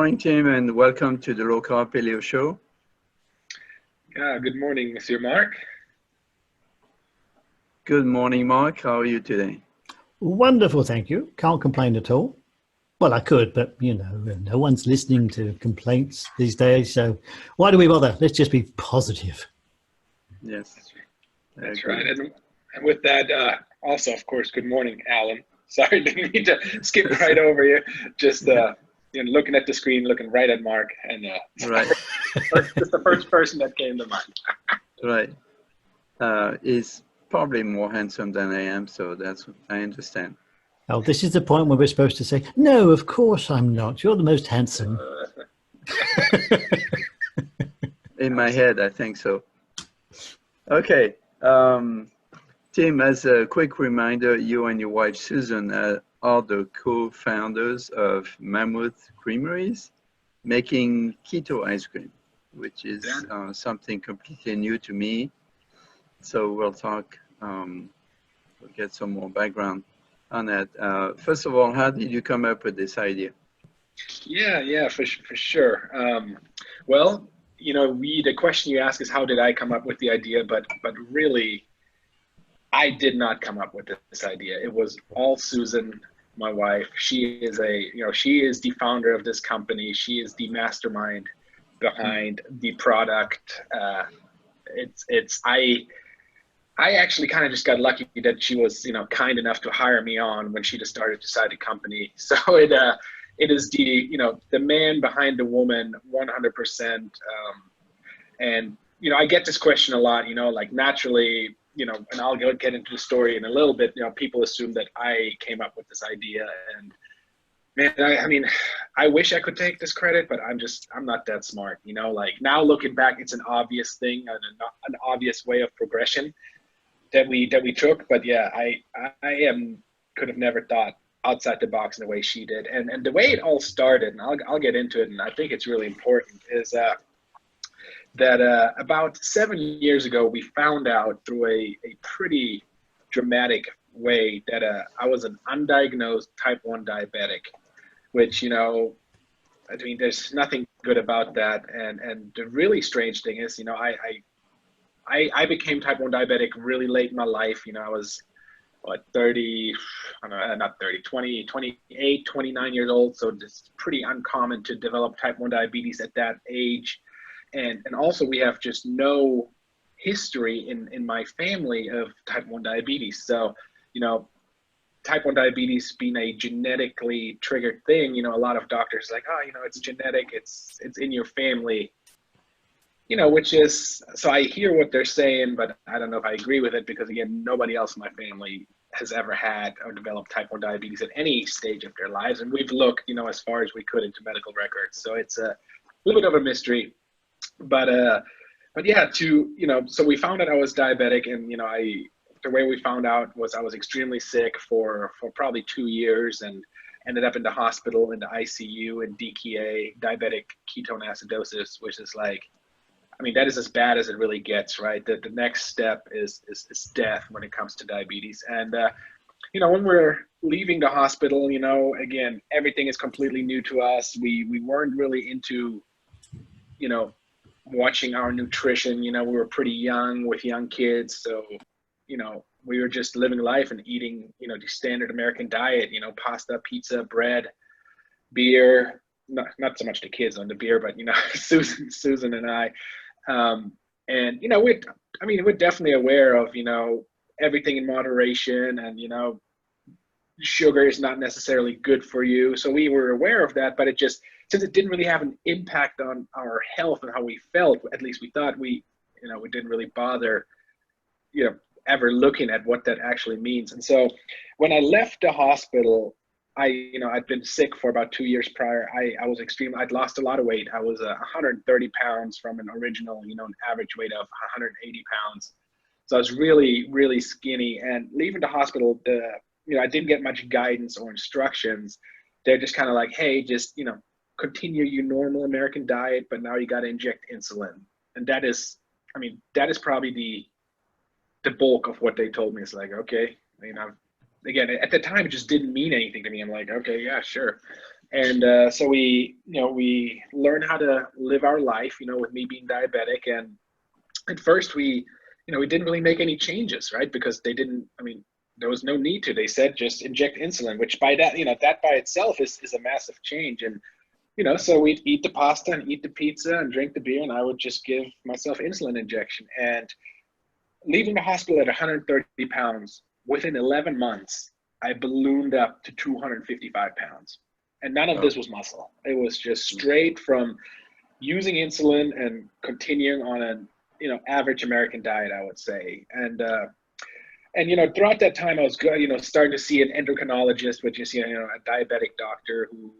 morning, Tim, and welcome to the Low Carb Paleo Show. Good morning, Monsieur Mark. Good morning, Mark. How are you today? Wonderful, thank you. Can't complain at all. Well, I could, but no one's listening to complaints these days, so why do we bother? Let's just be positive. Yes. That's right. And with that, also, of course, good morning, Alan. Sorry, didn't mean to skip right over you. Just looking at the screen, looking right at Mark, and right. just the first person that came to mind. Right. He's probably more handsome than I am, so I understand. Oh, this is the point where we're supposed to say, no, of course I'm not. You're the most handsome. In my head, I think so. Okay. Tim, as a quick reminder, you and your wife, Susan, are the co-founders of Mammoth Creameries, making keto ice cream, which is something completely new to me. So we'll talk, we'll get some more background on that. First of all, how did you come up with this idea? Yeah, for sure. Well, the question you ask is how did I come up with the idea, but really, I did not come up with this idea. It was all Susan, my wife. She is the founder of this company. She is the mastermind behind the product. I actually kind of just got lucky that she was, kind enough to hire me on when she just started to start the company. So it is the man behind the woman 100%. And, I get this question a lot, like naturally, and I'll get into the story in a little bit, people assume that I came up with this idea, and man, I wish I could take this credit, but I'm not that smart, like now looking back, it's an obvious thing and an obvious way of progression that we took. But yeah, I could have never thought outside the box in the way she did. And the way it all started, and I'll get into it, and I think it's really important, is that about 7 years ago, we found out through a pretty dramatic way that I was an undiagnosed type 1 diabetic, which, there's nothing good about that. And the really strange thing is, I became type 1 diabetic really late in my life. I was 30, not 30, 20, 28, 29 years old. So it's pretty uncommon to develop type 1 diabetes at that age. And also we have just no history in my family of type 1 diabetes. So, type 1 diabetes being a genetically triggered thing, a lot of doctors are like, oh, it's genetic, it's in your family, which is, so I hear what they're saying, but I don't know if I agree with it, because again, nobody else in my family has ever had or developed type 1 diabetes at any stage of their lives. And we've looked, as far as we could into medical records. So it's a little bit of a mystery. But yeah, so we found out I was diabetic, and the way we found out was I was extremely sick for probably 2 years, and ended up in the hospital in the ICU and DKA, diabetic ketone acidosis, which is like, that is as bad as it really gets, right? The next step is death when it comes to diabetes. And when we're leaving the hospital, again, everything is completely new to us. We weren't really into watching our nutrition. We were pretty young with young kids, so we were just living life and eating the standard American diet, pasta, pizza, bread, beer. Not so much the kids on the beer, but Susan and I, and we're definitely aware of everything in moderation, and sugar is not necessarily good for you. So we were aware of that, but it just, since it didn't really have an impact on our health and how we felt, at least we thought we didn't really bother, ever looking at what that actually means. And so when I left the hospital, I'd been sick for about 2 years prior. I'd lost a lot of weight. I was 130 pounds from an original, an average weight of 180 pounds. So I was really, really skinny. And leaving the hospital, I didn't get much guidance or instructions. They're just kind of like, hey, just, continue your normal American diet, but now you got to inject insulin. And that is probably the bulk of what they told me. It's like, okay, again, at the time, it just didn't mean anything to me. I'm like, okay, yeah, sure. And so we learned how to live our life, with me being diabetic. And at first we didn't really make any changes, right? Because there was no need to. They said just inject insulin, which by that, that by itself is a massive change. And, so we'd eat the pasta and eat the pizza and drink the beer, and I would just give myself insulin injection. And leaving the hospital at 130 pounds, within 11 months, I ballooned up to 255 pounds. And none of this was muscle. It was just straight from using insulin and continuing on an average American diet, I would say. And throughout that time, I was starting to see an endocrinologist, which is a diabetic doctor who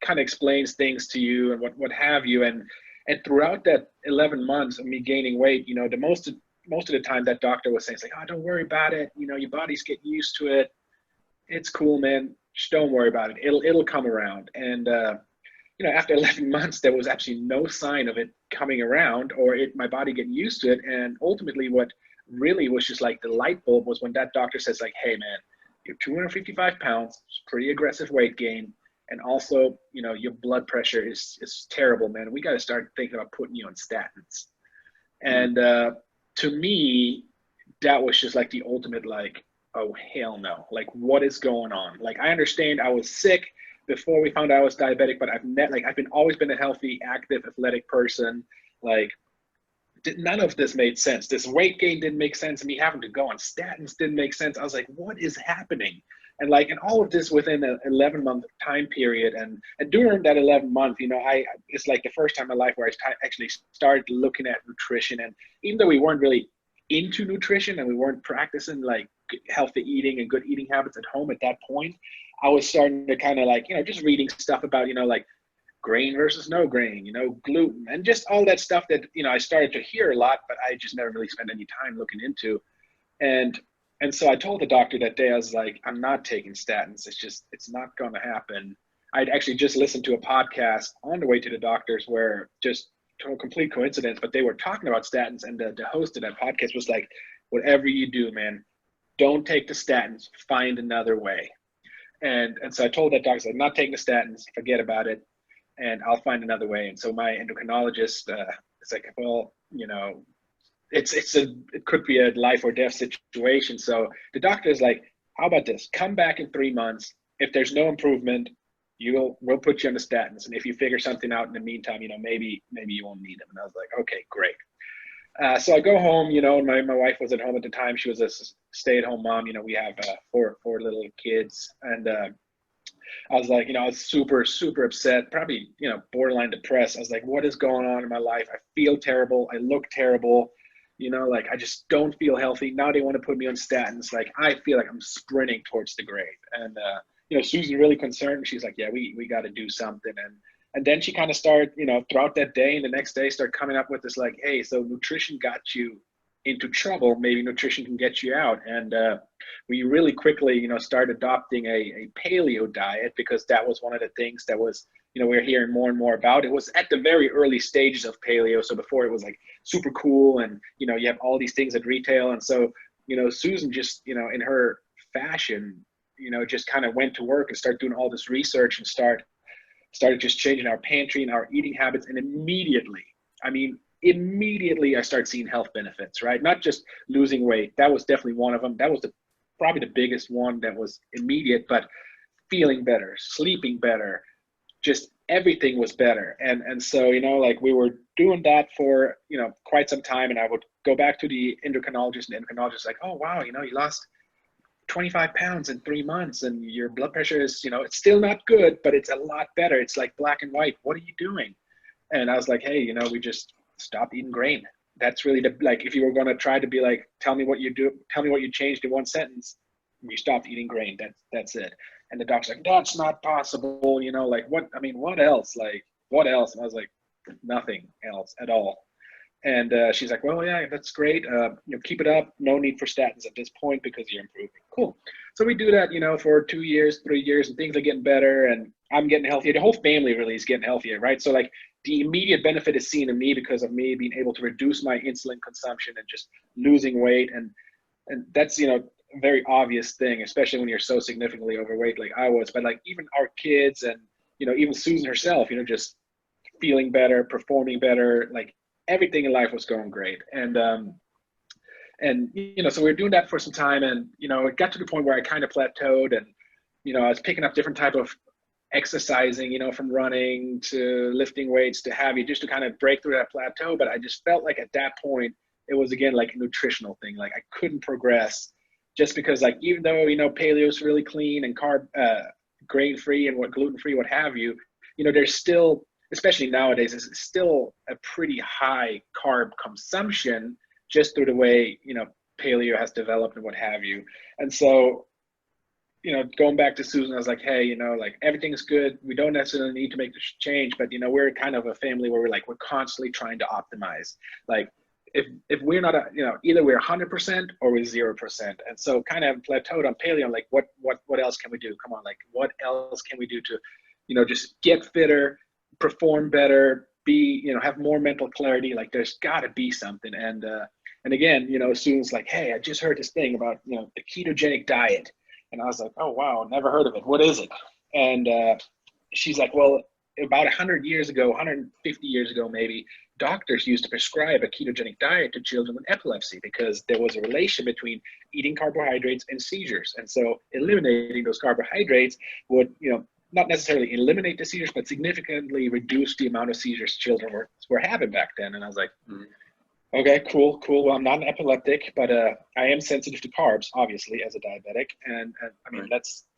kind of explains things to you and what have you. And throughout that 11 months of me gaining weight, the most of the time that doctor was saying, it's like, oh, don't worry about it. Your body's getting used to it. It's cool, man. Just don't worry about it. It'll come around. And after 11 months, there was absolutely no sign of it coming around or my body getting used to it. And ultimately, what really was just like the light bulb was when that doctor says, like, hey, man, you're 255 pounds, it's pretty aggressive weight gain. And also, your blood pressure is terrible, man. We got to start thinking about putting you on statins. And to me, that was just like the ultimate, like, oh, hell no. Like, what is going on? Like, I understand I was sick before we found out I was diabetic, but I've always been a healthy, active, athletic person. Like, none of this made sense. This weight gain didn't make sense. Me having to go on statins didn't make sense. I was like, what is happening? And all of this within an 11-month time period. And during that 11 month, it's like the first time in my life where I actually started looking at nutrition. And even though we weren't really into nutrition and we weren't practicing like healthy eating and good eating habits at home at that point, I was starting to kind of just reading stuff about, like grain versus no grain, gluten, and just all that stuff that, I started to hear a lot, but I just never really spent any time looking into. And so I told the doctor that day, I was like, I'm not taking statins. It's not going to happen. I'd actually just listened to a podcast on the way to the doctor's where just a complete coincidence, but they were talking about statins, and the host of that podcast was like, whatever you do, man, don't take the statins, find another way. And so I told that doctor, I'm not taking the statins, forget about it, and I'll find another way. And so my endocrinologist is like, well, it could be a life or death situation. So the doctor is like, how about this? Come back in 3 months. If there's no improvement, we'll put you on the statins. And if you figure something out in the meantime, maybe you won't need them. And I was like, okay, great. So I go home, and my wife was at home at the time. She was a stay-at-home mom. We have four little kids. And I was like, I was super, super upset, probably, borderline depressed. I was like, what is going on in my life? I feel terrible. I look terrible. I just don't feel healthy. Now they want to put me on statins. Like, I feel like I'm sprinting towards the grave. And, Susan really concerned. She's like, yeah, we got to do something. And then she kind of started, throughout that day and the next day, start coming up with this like, hey, so nutrition got you into trouble. Maybe nutrition can get you out. And we really quickly, started adopting a paleo diet, because that was one of the things that was, we're hearing more and more about. It was at the very early stages of paleo. So before it was like super cool and, you have all these things at retail. And so, Susan just, in her fashion, just kind of went to work and started doing all this research and started just changing our pantry and our eating habits. And immediately I started seeing health benefits, right? Not just losing weight. That was definitely one of them. That was probably the biggest one that was immediate, but feeling better, sleeping better, just everything was better. And so, we were doing that for, quite some time. And I would go back to the endocrinologist, and the endocrinologist was like, oh, wow, you lost 25 pounds in 3 months, and your blood pressure is, it's still not good, but it's a lot better. It's like black and white. What are you doing? And I was like, hey, we just stopped eating grain. That's really if you were going to try to be like, tell me what you changed in one sentence, we stopped eating grain. That's it. And the doctor's like, that's not possible. What else? Like, what else? And I was like, nothing else at all. And she's like, well, yeah, that's great. Keep it up. No need for statins at this point because you're improving. Cool. So we do that, for 2 years, 3 years, and things are getting better, and I'm getting healthier. The whole family really is getting healthier, right? So like the immediate benefit is seen in me because of me being able to reduce my insulin consumption and just losing weight. And that's, a very obvious thing, especially when you're so significantly overweight like I was, but like even our kids and, you know, even Susan herself, you know, just feeling better, performing better, like everything in life was going great. And, you know, so we were doing that for some time, and, you know, it got to the point where I kind of plateaued, and, you know, I was picking up different type of exercising, you know, from running to lifting weights to have you, just to kind of break through that plateau. But I just felt like at that point, it was again, like a nutritional thing. Like I couldn't progress just because, like, even though, you know, paleo is really clean and grain-free and gluten-free, what have you, you know, there's still, especially nowadays, it's still a pretty high carb consumption just through the way, you know, paleo has developed and what have you. And so, you know, going back to Susan, I was like, hey, you know, like everything's good. We don't necessarily need to make this change, but, you know, we're kind of a family where we're constantly trying to optimize. Like if we're not, you know, either we're 100% or we're 0%. And so kind of plateaued on paleo. I'm like, what else can we do? Come on, like what else can we do to, you know, just get fitter, perform better, be, you know, have more mental clarity. Like there's got to be something. And again, you know, Susan's like, hey, I just heard this thing about, you know, the ketogenic diet. And I was like, oh, wow, never heard of it. What is it? And she's like, well, about 100 years ago, 150 years ago, maybe, doctors used to prescribe a ketogenic diet to children with epilepsy because there was a relation between eating carbohydrates and seizures. And so eliminating those carbohydrates would, you know, not necessarily eliminate the seizures, but significantly reduce the amount of seizures children were having back then. And I was like, okay, cool. Well, I'm not an epileptic, but I am sensitive to carbs, obviously, as a diabetic. And I mean,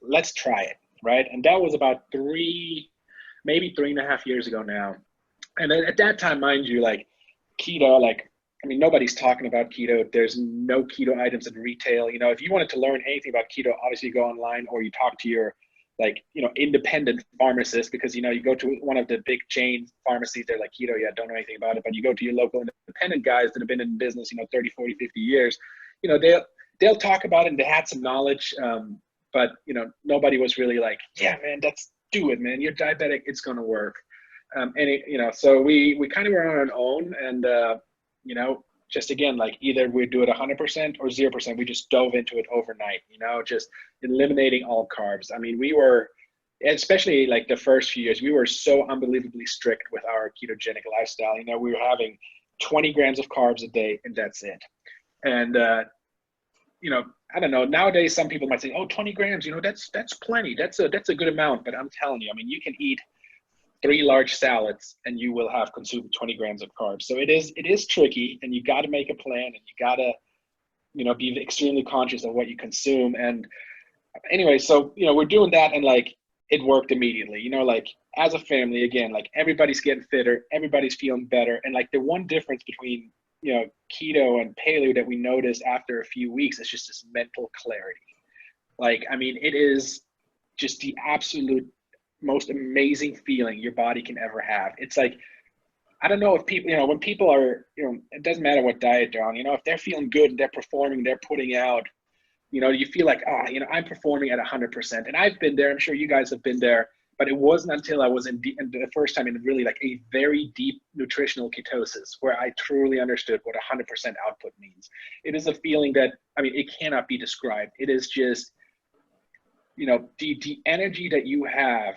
let's try it, right? And that was about maybe 3.5 years ago now. And at that time, mind you, like keto, like, I mean, nobody's talking about keto. There's no keto items in retail. You know, if you wanted to learn anything about keto, obviously you go online or you talk to your, like, you know, independent pharmacist, because, you know, you go to one of the big chain pharmacies, they're like, keto, yeah, don't know anything about it. But you go to your local independent guys that have been in business, you know, 30, 40, 50 years, you know, they'll talk about it and they had some knowledge. But, you know, nobody was really like, yeah, man, do it, man. You're diabetic. It's going to work. You know, so we kind of were on our own, and, you know, just again, like either we do it 100% or 0%. We just dove into it overnight, you know, just eliminating all carbs. I mean, we were, especially like the first few years, we were so unbelievably strict with our ketogenic lifestyle. You know, we were having 20 grams of carbs a day and that's it. And, you know, I don't know, nowadays, some people might say, oh, 20 grams, you know, that's plenty. That's a good amount. But I'm telling you, I mean, you can eat 3 large salads and you will have consumed 20 grams of carbs. So it is tricky, and you got to make a plan, and you got to, you know, be extremely conscious of what you consume. And anyway, so, you know, we're doing that, and like it worked immediately, you know, like as a family, again, like everybody's getting fitter, everybody's feeling better. And like the one difference between, you know, keto and paleo that we noticed after a few weeks is just this mental clarity. Like, I mean, it is just the absolute most amazing feeling your body can ever have. It's like, I don't know if people, you know, when people are, you know, it doesn't matter what diet they're on, you know, if they're feeling good and they're performing, they're putting out, you know, you feel like, you know, I'm performing at 100%. And I've been there. I'm sure you guys have been there, but it wasn't until I was in the first time in really like a very deep nutritional ketosis where I truly understood what 100% output means. It is a feeling that, I mean, it cannot be described. It is just, you know, the energy that you have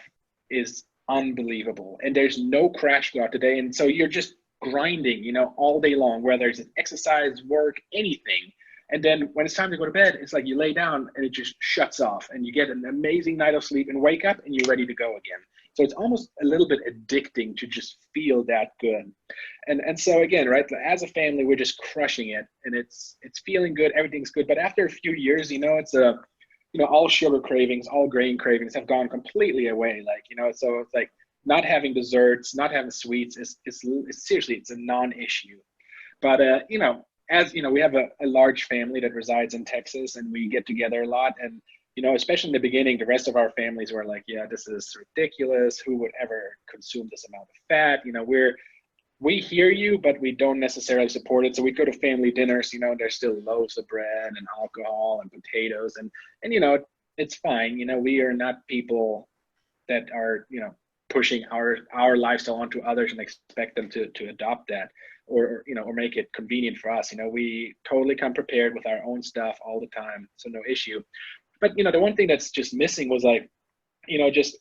is unbelievable, and there's no crash throughout the day. And so you're just grinding, you know, all day long, whether it's exercise, work, anything. And then when it's time to go to bed, it's like you lay down and it just shuts off, and you get an amazing night of sleep and wake up and you're ready to go again. So it's almost a little bit addicting to just feel that good. And so again, right, as a family, we're just crushing it, and it's feeling good, everything's good. But after a few years, you know, it's you know, all sugar cravings, all grain cravings have gone completely away. Like, you know, so it's like not having desserts, not having sweets is seriously, it's a non-issue. But, you know, as you know, we have a large family that resides in Texas, and we get together a lot. And, you know, especially in the beginning, the rest of our families were like, yeah, this is ridiculous. Who would ever consume this amount of fat? You know, we hear you, but we don't necessarily support it. So we go to family dinners, you know, there's still loaves of bread and alcohol and potatoes, and you know, it's fine. You know, we are not people that are, you know, pushing our lifestyle onto others and expect them to adopt that, or make it convenient for us. We totally come prepared with our own stuff all the time, so no issue. But the one thing that's just missing was like, just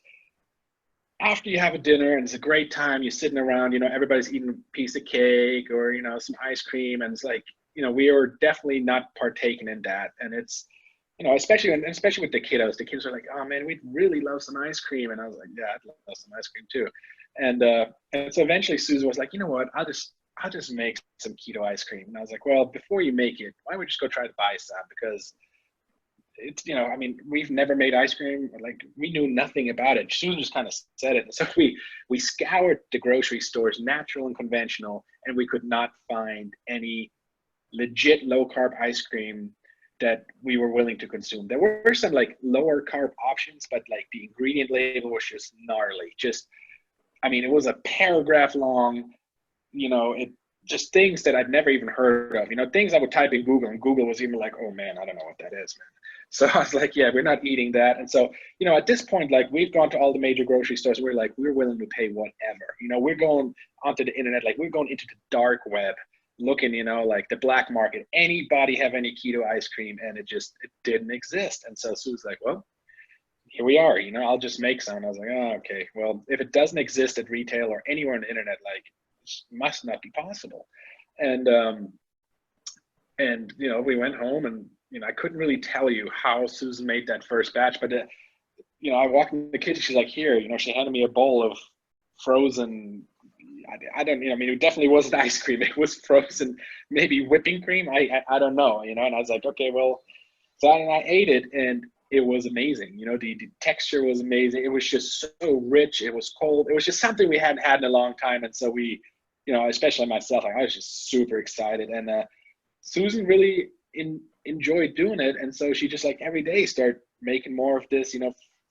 after you have a dinner and it's a great time, you're sitting around, everybody's eating a piece of cake or some ice cream, and it's like, we are definitely not partaking in that. And it's, especially with the kiddos. The kids are like, oh man, we'd really love some ice cream. And I was like, yeah, I'd love some ice cream too. And so eventually Susan was like, you know what, I'll just make some keto ice cream. And I was like, well, before you make it, why don't we just go try to buy some? Because it's, we've never made ice cream. Like, we knew nothing about it. Susan just kind of said it. And so we scoured the grocery stores, natural and conventional, and we could not find any legit low carb ice cream that we were willing to consume. There were some like lower carb options, but like the ingredient label was just gnarly. It was a paragraph long, it just things that I'd never even heard of, things I would type in Google, and Google was even like, oh man, I don't know what that is, man. So I was like, yeah, we're not eating that. And so, at this point, like, we've gone to all the major grocery stores. We're like, we're willing to pay whatever, we're going onto the internet, like we're going into the dark web, looking, like the black market, anybody have any keto ice cream, and it didn't exist. And so Sue's like, well, here we are, I'll just make some. And I was like, oh, okay, well, if it doesn't exist at retail or anywhere on the internet, like, it must not be possible. And we went home, and I couldn't really tell you how Susan made that first batch, but I walked in the kitchen, she's like, here, she handed me a bowl of frozen, it definitely wasn't ice cream. It was frozen, maybe whipping cream. I don't know, and I was like, okay, well, so I ate it, and it was amazing. The texture was amazing. It was just so rich. It was cold. It was just something we hadn't had in a long time. And so we, especially myself, like, I was just super excited. And Susan really enjoyed doing it. And so she just, like, every day started making more of this,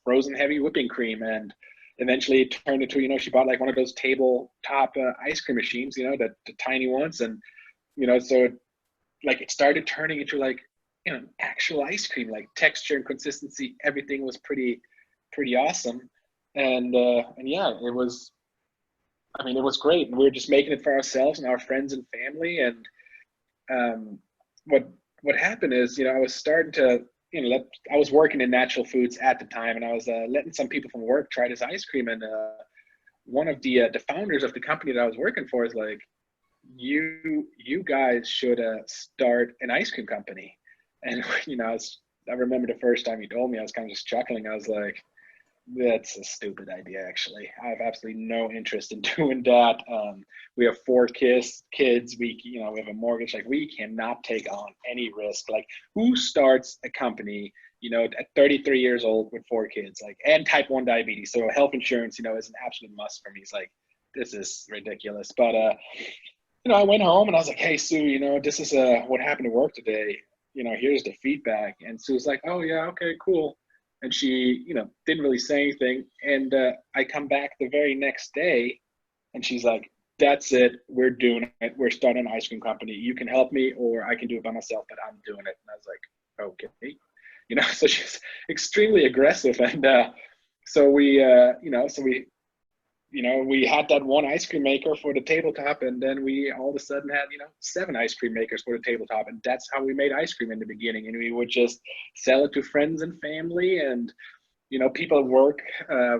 frozen heavy whipping cream. And eventually it turned into, she bought like one of those tabletop ice cream machines, the tiny ones. And, so it started turning into like, actual ice cream, like texture and consistency, everything was pretty awesome. And yeah, it was great. And we were just making it for ourselves and our friends and family. And what happened is, I was starting to, I was working in natural foods at the time, and I was letting some people from work try this ice cream. And one of the founders of the company that I was working for is like, you guys should start an ice cream company. And, I remember the first time he told me, I was kind of just chuckling. I was like, that's a stupid idea, actually. I have absolutely no interest in doing that. We have 4 kids. We have a mortgage. Like, we cannot take on any risk. Like, who starts a company, at 33 years old with 4 kids, like, and type 1 diabetes? So health insurance, is an absolute must for me. It's like, this is ridiculous. But, I went home and I was like, hey, Sue, this is what happened to work today. Here's the feedback. And Sue was like, oh yeah, okay, cool. And she, didn't really say anything. And I come back the very next day, and she's like, that's it, we're doing it. We're starting an ice cream company. You can help me, or I can do it by myself, but I'm doing it. And I was like, okay. So she's extremely aggressive. And so we had that one ice cream maker for the tabletop, and then we all of a sudden had, 7 ice cream makers for the tabletop. And that's how we made ice cream in the beginning. And we would just sell it to friends and family, and, people at work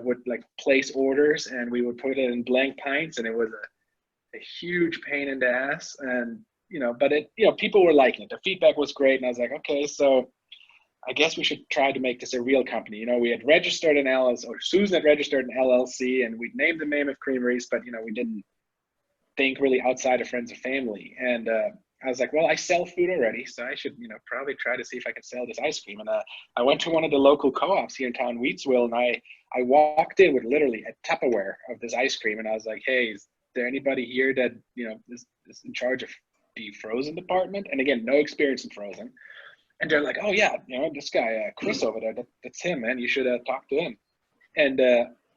would like place orders, and we would put it in blank pints, and it was a huge pain in the ass. And, but it, people were liking it. The feedback was great. And I was like, okay, so I guess we should try to make this a real company. We had registered an LLC, or Susan had registered an LLC, and we'd named the Mammoth Creameries, but, we didn't think really outside of friends and family. And I was like, well, I sell food already, so I should, probably try to see if I can sell this ice cream. And I went to one of the local co-ops here in town, Wheatsville, and I walked in with literally a Tupperware of this ice cream. And I was like, hey, is there anybody here that, is in charge of the frozen department? And again, no experience in frozen. And they're like, oh yeah, this guy, Chris over there, that's him, man. You should talk to him. And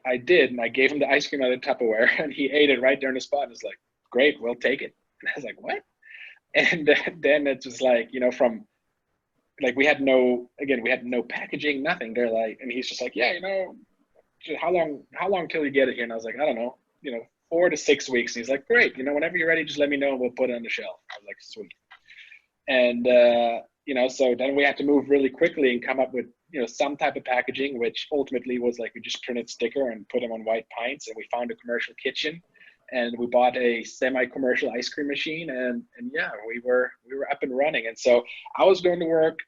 I did, and I gave him the ice cream out of the Tupperware, and he ate it right there on the spot. And was like, great, we'll take it. And I was like, what? And then it was like, from, like, we had no packaging, nothing. They're like, and he's just like, yeah, how long till you get it here? And I was like, I don't know, 4 to 6 weeks. And he's like, great, whenever you're ready, just let me know and we'll put it on the shelf. I was like, sweet. And so then we had to move really quickly and come up with some type of packaging, which ultimately was like we just printed sticker and put them on white pints, and we found a commercial kitchen, and we bought a semi-commercial ice cream machine, and yeah, we were up and running. And so I was going to work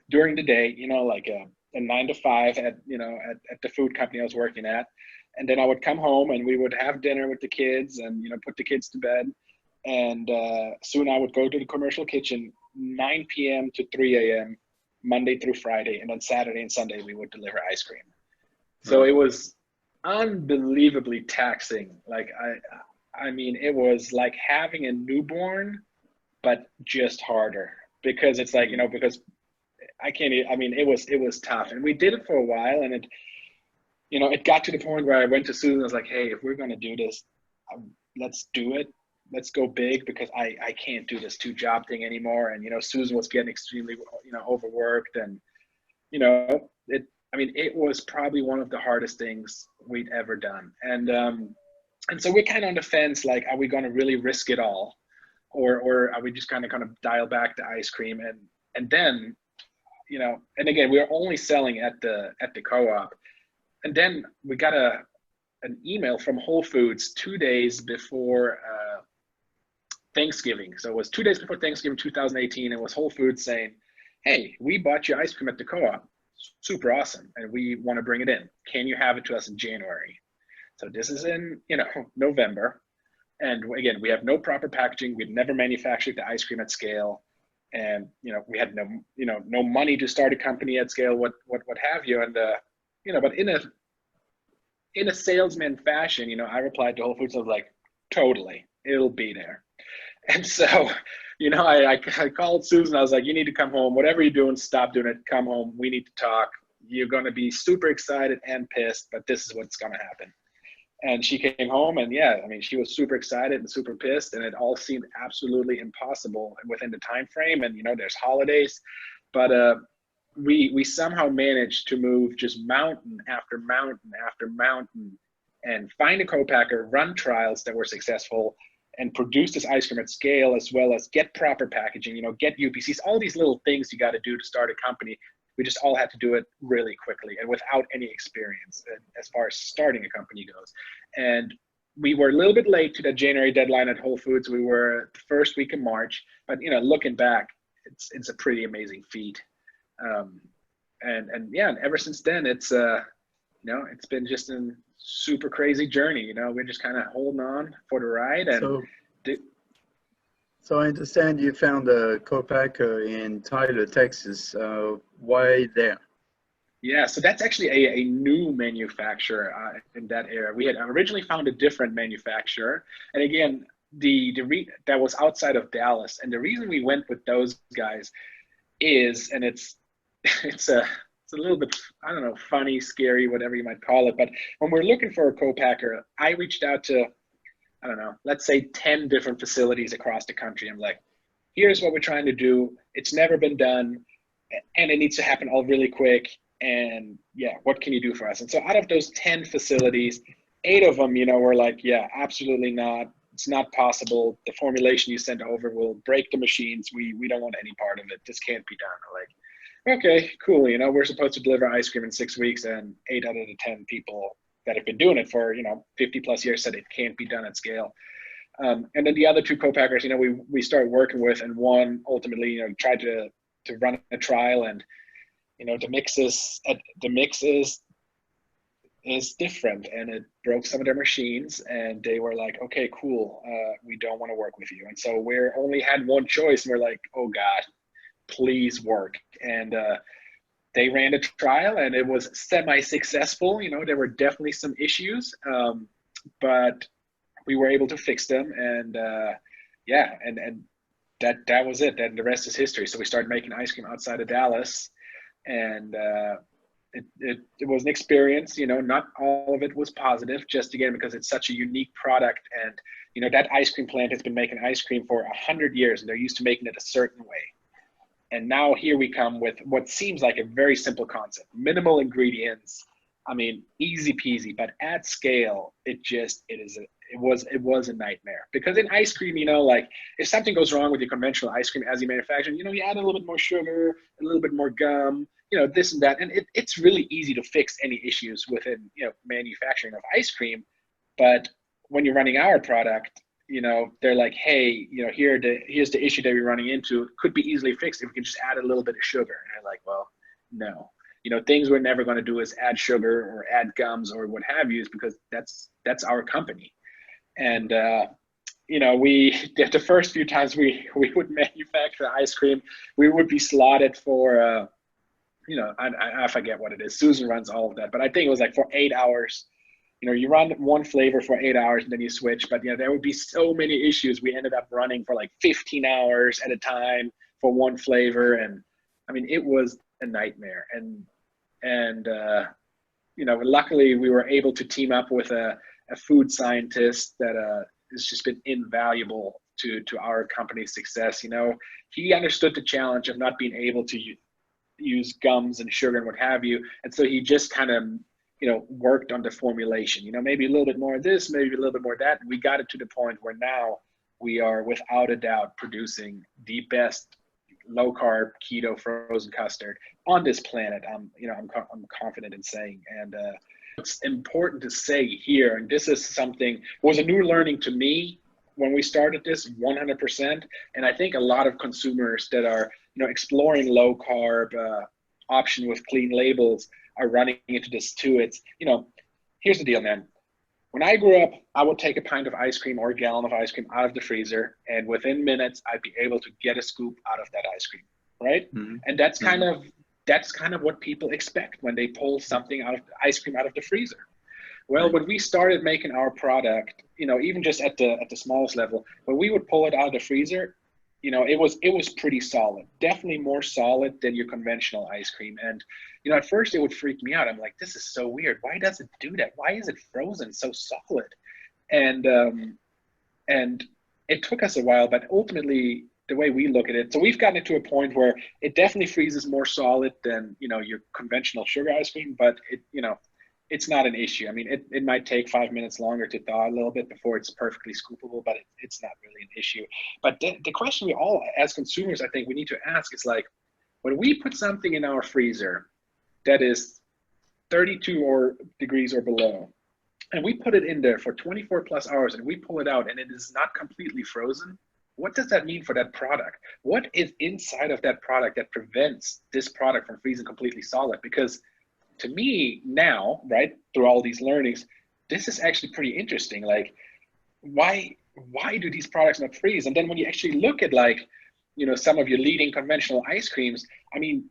during the day, like a 9 to 5 at the food company I was working at. And then I would come home and we would have dinner with the kids and, put the kids to bed. And soon I would go to the commercial kitchen, 9 p.m. to 3 a.m., Monday through Friday. And then Saturday and Sunday, we would deliver ice cream. So it was unbelievably taxing. Like, I mean, it was like having a newborn, but just harder, because it's like, because it was tough. And we did it for a while, and it got to the point where I went to Susan. I was like, hey, if we're going to do this, let's do it. Let's go big, because I can't do this 2-job thing anymore. And, Susan was getting extremely, overworked, and, it was probably one of the hardest things we'd ever done. And so we're kind of on the fence, like, are we going to really risk it all? Or are we just kind of dial back the ice cream? And then, and again, we were only selling at the co-op. And then we got an email from Whole Foods 2 days before Thanksgiving. So it was 2 days before Thanksgiving 2018. It was Whole Foods saying, hey, we bought your ice cream at the co-op. Super awesome. And we want to bring it in. Can you have it to us in January? So this is in, November. And again, we have no proper packaging. We'd never manufactured the ice cream at scale. And, we had no money to start a company at scale, what have you. And, but in a salesman fashion, I replied to Whole Foods. I was like, totally, it'll be there. And so, I called Susan. I was like, you need to come home. Whatever you're doing, stop doing it. Come home. We need to talk. You're going to be super excited and pissed, but this is what's going to happen. And she came home, and yeah, she was super excited and super pissed, and it all seemed absolutely impossible within the time frame. And, there's holidays, but we somehow managed to move just mountain after mountain after mountain and find a co-packer, run trials that were successful, and produce this ice cream at scale, as well as get proper packaging, get UPCs, all these little things you got to do to start a company. We just all had to do it really quickly and without any experience as far as starting a company goes. And we were a little bit late to that January deadline at Whole Foods. We were the first week of March, but looking back, it's a pretty amazing feat. And ever since then, it's it's been just a super crazy journey. We're just kind of holding on for the ride. And so I understand you found a co-packer in Tyler, Texas. Why there? Yeah, so that's actually a new manufacturer in that area. We had originally found a different manufacturer, and again, that was outside of Dallas. And the reason we went with those guys is, and it's a little bit, I don't know, funny, scary, whatever you might call it. But when we're looking for a co-packer, I reached out to, I don't know, let's say 10 different facilities across the country. I'm like, here's what we're trying to do. It's never been done, and it needs to happen all really quick. And yeah, what can you do for us? And so out of those 10 facilities, 8 of them, were like, yeah, absolutely not. It's not possible. The formulation you sent over will break the machines. We don't want any part of it. This can't be done. Like, okay, cool. We're supposed to deliver ice cream in 6 weeks, and 8 out of the 10 people that have been doing it for, 50 plus years said it can't be done at scale. And then the other 2 co-packers, we started working with, and one ultimately, tried to run a trial, and, the mix is different, and it broke some of their machines, and they were like, okay, cool. We don't want to work with you. And so we only had one choice, and we're like, oh God, please work. And they ran a trial, and it was semi-successful. There were definitely some issues, but we were able to fix them. And and that was it. Then the rest is history. So we started making ice cream outside of Dallas, and it was an experience. Not all of it was positive, just again because it's such a unique product. And that ice cream plant has been making ice cream for 100 years, and they're used to making it a certain way. And now here we come with what seems like a very simple concept: minimal ingredients, I mean, easy peasy, but at scale, it was a nightmare. Because in ice cream, you know, like if something goes wrong with your conventional ice cream as you manufacture, you know, you add a little bit more sugar, a little bit more gum, you know, this and that. And it's really easy to fix any issues within, you know, manufacturing of ice cream. But when you're running our product, you know, they're like, hey, you know, here's the issue that we're running into. It could be easily fixed if we can just add a little bit of sugar. And I'm like, well, no. You know, things we're never going to do is add sugar or add gums or what have you, because that's our company. And you know, the first few times we would manufacture ice cream, we would be slotted for you know, I forget what it is. Susan runs all of that, but I think it was like for 8 hours. You know, you run one flavor for 8 hours and then you switch. But yeah, there would be so many issues. We ended up running for like 15 hours at a time for one flavor, and I mean, it was a nightmare. And you know, luckily we were able to team up with a food scientist that has just been invaluable to our company's success. You know, he understood the challenge of not being able to use gums and sugar and what have you, and so he just kind of, you know, worked on the formulation. You know, maybe a little bit more of this, maybe a little bit more of that, and we got it to the point where now we are without a doubt producing the best low carb keto frozen custard on this planet. You know, I'm confident in saying. And it's important to say here, and this is something was a new learning to me when we started this 100%. And I think a lot of consumers that are, you know, exploring low carb option with clean labels are running into this too. It's, you know, here's the deal, man. When I grew up, I would take a pint of ice cream or a gallon of ice cream out of the freezer, and within minutes, I'd be able to get a scoop out of that ice cream, right? Mm-hmm. And that's kind of what people expect when they pull something out of ice cream out of the freezer. Well, right. When we started making our product, you know, even just at the smallest level, when we would pull it out of the freezer, you know, it was pretty solid, definitely more solid than your conventional ice cream. And, you know, at first it would freak me out. I'm like, this is so weird. Why does it do that? Why is it frozen so solid? And it took us a while, but ultimately the way we look at it, so we've gotten it to a point where it definitely freezes more solid than, you know, your conventional sugar ice cream, but it, you know, it's not an issue. I mean, it might take 5 minutes longer to thaw a little bit before it's perfectly scoopable, but it's not really an issue. But the question we all, as consumers, I think we need to ask is like, when we put something in our freezer that is 32 degrees or below, and we put it in there for 24 plus hours and we pull it out and it is not completely frozen, what does that mean for that product? What is inside of that product that prevents this product from freezing completely solid? Because to me now, right, through all these learnings, this is actually pretty interesting. Like, why do these products not freeze? And then when you actually look at, like, you know, some of your leading conventional ice creams, I mean,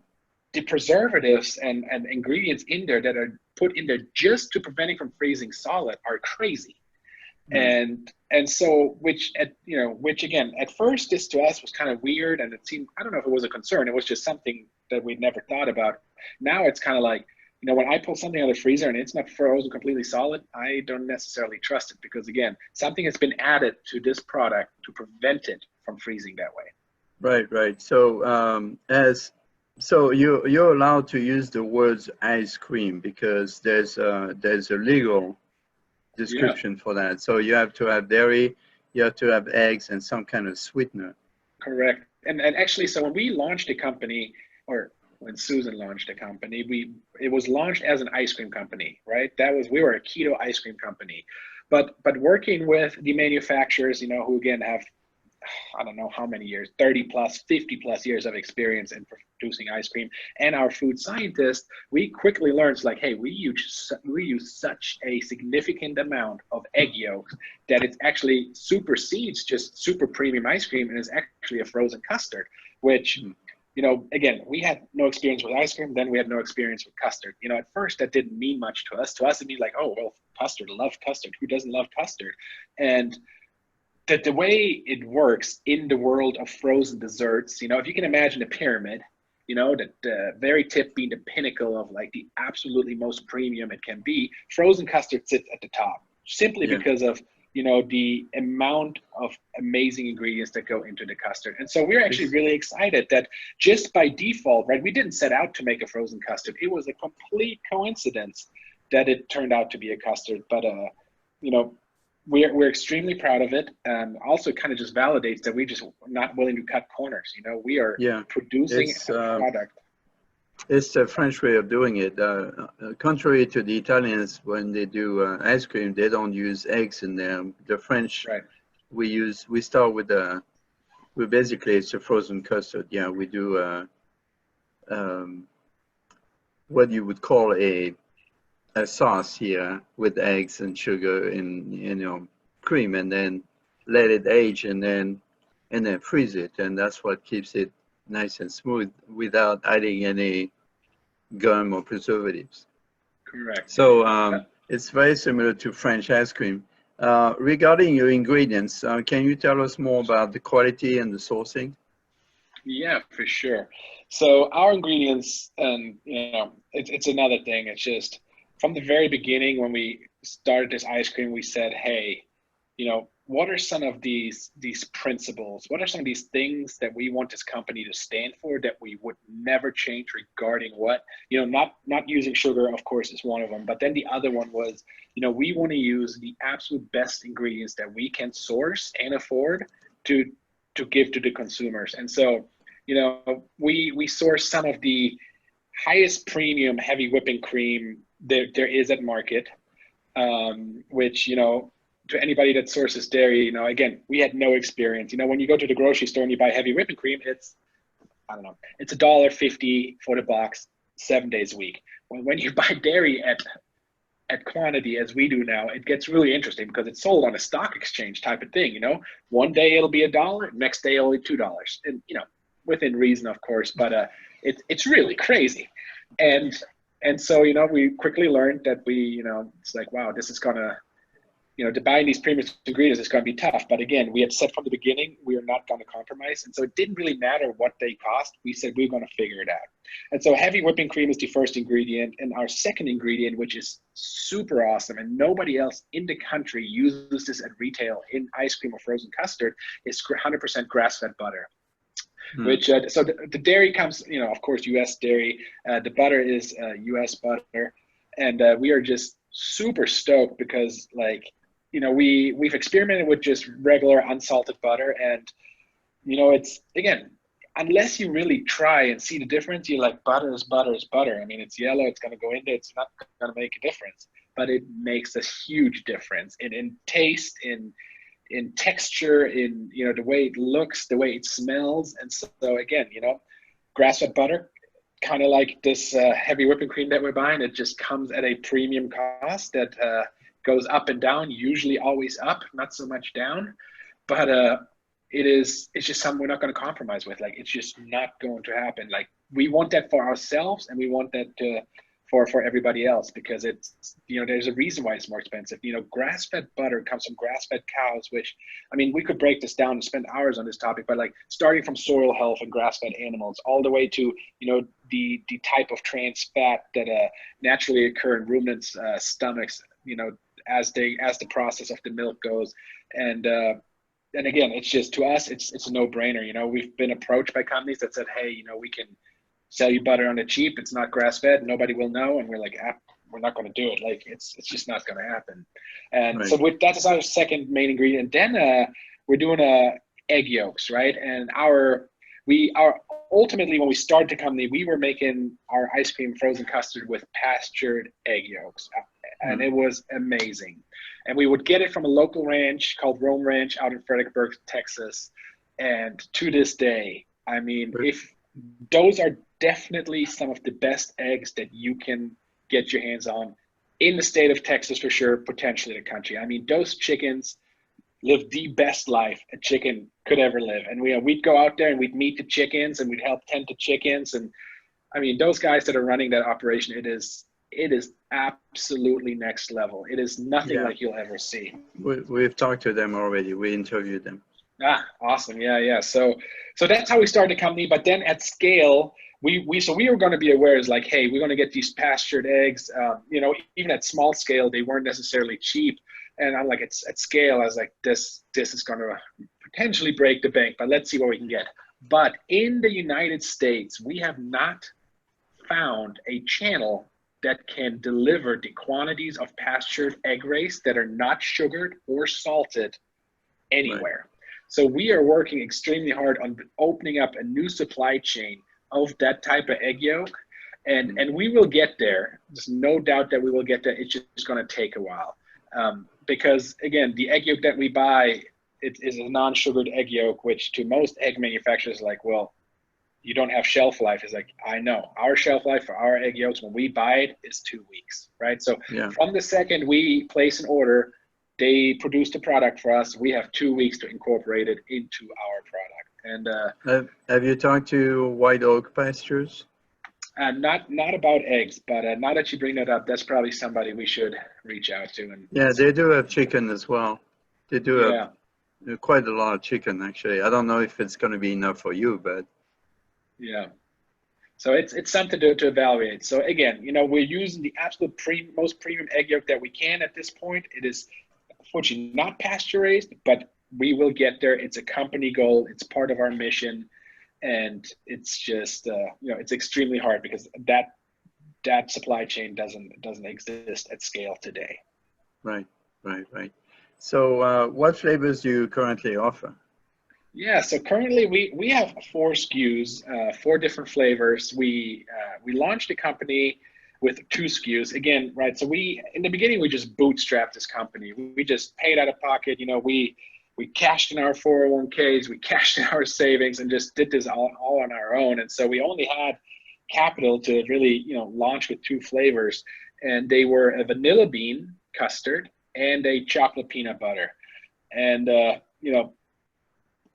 the preservatives and ingredients in there that are put in there just to prevent it from freezing solid are crazy. Mm. And so, which again, at first this to us was kind of weird, and it seemed, I don't know if it was a concern, it was just something that we'd never thought about. Now it's kind of like, you know, when I pull something out of the freezer and it's not frozen completely solid, I don't necessarily trust it, because again, something has been added to this product to prevent it from freezing that way. Right. So so you're allowed to use the words ice cream because there's a legal description for that. So you have to have dairy, you have to have eggs, and some kind of sweetener. Correct. And actually, so when we launched the company, or when Susan launched the company, it was launched as an ice cream company, right? We were a keto ice cream company, but working with the manufacturers, you know, who again have, I don't know how many years, 30 plus, 50 plus years of experience in producing ice cream, and our food scientists, we quickly learned, like, hey, we use such a significant amount of egg yolks that it actually supersedes just super premium ice cream and is actually a frozen custard, which, you know, again, we had no experience with ice cream, then we had no experience with custard. You know, at first that didn't mean much to us. To us, it means like, oh, well, custard, love custard. Who doesn't love custard? And the way it works in the world of frozen desserts, you know, if you can imagine a pyramid, you know, the very tip being the pinnacle of like the absolutely most premium it can be, frozen custard sits at the top, simply because of, you know, the amount of amazing ingredients that go into the custard. And so we're actually really excited that just by default, right, we didn't set out to make a frozen custard. It was a complete coincidence that it turned out to be a custard. But you know, we're extremely proud of it, and also kind of just validates that we're just not willing to cut corners. You know, we are producing a product. It's the French way of doing it. Contrary to the Italians, when they do ice cream, they don't use eggs in there. The French, we start with basically it's a frozen custard. Yeah, we do what you would call a sauce here with eggs and sugar and cream, and then let it age, and then freeze it, and that's what keeps it nice and smooth without adding any gum or preservatives. Correct. So it's very similar to French ice cream. Regarding your ingredients, can you tell us more about the quality and the sourcing? Yeah, for sure. So our ingredients, and it's another thing. It's just from the very beginning when we started this ice cream, we said, hey, what are some of these principles? What are some of these things that we want this company to stand for that we would never change regarding what, not using sugar, of course, is one of them. But then the other one was, we want to use the absolute best ingredients that we can source and afford to give to the consumers. And so, we source some of the highest premium heavy whipping cream there is at market, which, to anybody that sources dairy, again, we had no experience. When you go to the grocery store and you buy heavy whipping cream, it's $1.50 for the box, 7 days a week. When you buy dairy at quantity as we do now, it gets really interesting because it's sold on a stock exchange type of thing. One day it'll be $1, next day only $2, and within reason, of course, but it's really crazy. And so, we quickly learned that it's like, wow, this is gonna, to buy these premium ingredients is going to be tough. But again, we had said from the beginning, we are not going to compromise. And so it didn't really matter what they cost. We said, we're going to figure it out. And so heavy whipping cream is the first ingredient. And our second ingredient, which is super awesome, and nobody else in the country uses this at retail in ice cream or frozen custard, is 100% grass-fed butter. Which, so the dairy comes, of course, U.S. dairy. The butter is U.S. butter. And we are just super stoked because, we've experimented with just regular unsalted butter, and it's, again, unless you really try and see the difference, you're like, butter is butter is butter. I mean, it's yellow, it's going to go in there, it's not going to make a difference, but it makes a huge difference in taste, in texture, in the way it looks, the way it smells. And so again, grass-fed butter, kind of like this heavy whipping cream that we're buying, it just comes at a premium cost that goes up and down, usually always up, not so much down. But it's just something we're not going to compromise with. It's just not going to happen. We want that for ourselves, and we want that for everybody else, because it's, there's a reason why it's more expensive. Grass-fed butter comes from grass-fed cows, which, I mean, we could break this down and spend hours on this topic, but starting from soil health and grass-fed animals all the way to, the type of trans fat that naturally occur in ruminants' stomachs, as the process of the milk goes. And again, it's just, to us, it's a no-brainer. We've been approached by companies that said, hey, we can sell you butter on the cheap. It's not grass-fed. Nobody will know. And we're like, we're not going to do it. It's just not going to happen. And so that is our second main ingredient. Then we're doing egg yolks, right? And ultimately, when we started the company, we were making our ice cream frozen custard with pastured egg yolks. And it was amazing. And we would get it from a local ranch called Rome Ranch out in Fredericksburg, Texas. And to this day, I mean, if those are definitely some of the best eggs that you can get your hands on in the state of Texas, for sure, potentially the country. I mean, those chickens live the best life a chicken could ever live. And we'd go out there and we'd meet the chickens and we'd help tend the chickens. And I mean, those guys that are running that operation, it is absolutely next level. It is nothing like you'll ever see. We've talked to them already. We interviewed them. Awesome. Yeah. So that's how we started the company. But then at scale, we were going to be aware, is hey, we're going to get these pastured eggs. Even at small scale, they weren't necessarily cheap. And I'm like, it's at scale. I was like, this is going to potentially break the bank, but let's see what we can get. But in the United States, we have not found a channel that can deliver the quantities of pastured egg race that are not sugared or salted anywhere. Right. So we are working extremely hard on opening up a new supply chain of that type of egg yolk. And we will get there. There's no doubt that we will get there. It's just going to take a while. Because again, the egg yolk that we buy, it is a non-sugared egg yolk, which to most egg manufacturers is like, well, you don't have shelf life. It's like, I know. Our shelf life for our egg yolks when we buy it is 2 weeks, right? So from the second we place an order, they produce the product for us. We have 2 weeks to incorporate it into our product. And have you talked to White Oak Pastures? Not about eggs, but now that you bring that up, that's probably somebody we should reach out to. And yeah, they do have chicken as well. They do have quite a lot of chicken, actually. I don't know if it's going to be enough for you, but yeah. So it's something to evaluate. So again, we're using the absolute most premium egg yolk that we can at this point. It is unfortunately not pasture raised, but we will get there. It's a company goal. It's part of our mission. And it's just, it's extremely hard because that supply chain doesn't exist at scale today. Right. So what flavors do you currently offer? Yeah, so currently we have 4 SKUs, 4 different flavors. We launched the company with 2 SKUs again, right? So in the beginning, we just bootstrapped this company. We just paid out of pocket, we cashed in our 401ks, we cashed in our savings and just did this all on our own. And so we only had capital to really, launch with 2 flavors. And they were a vanilla bean custard and a chocolate peanut butter. And,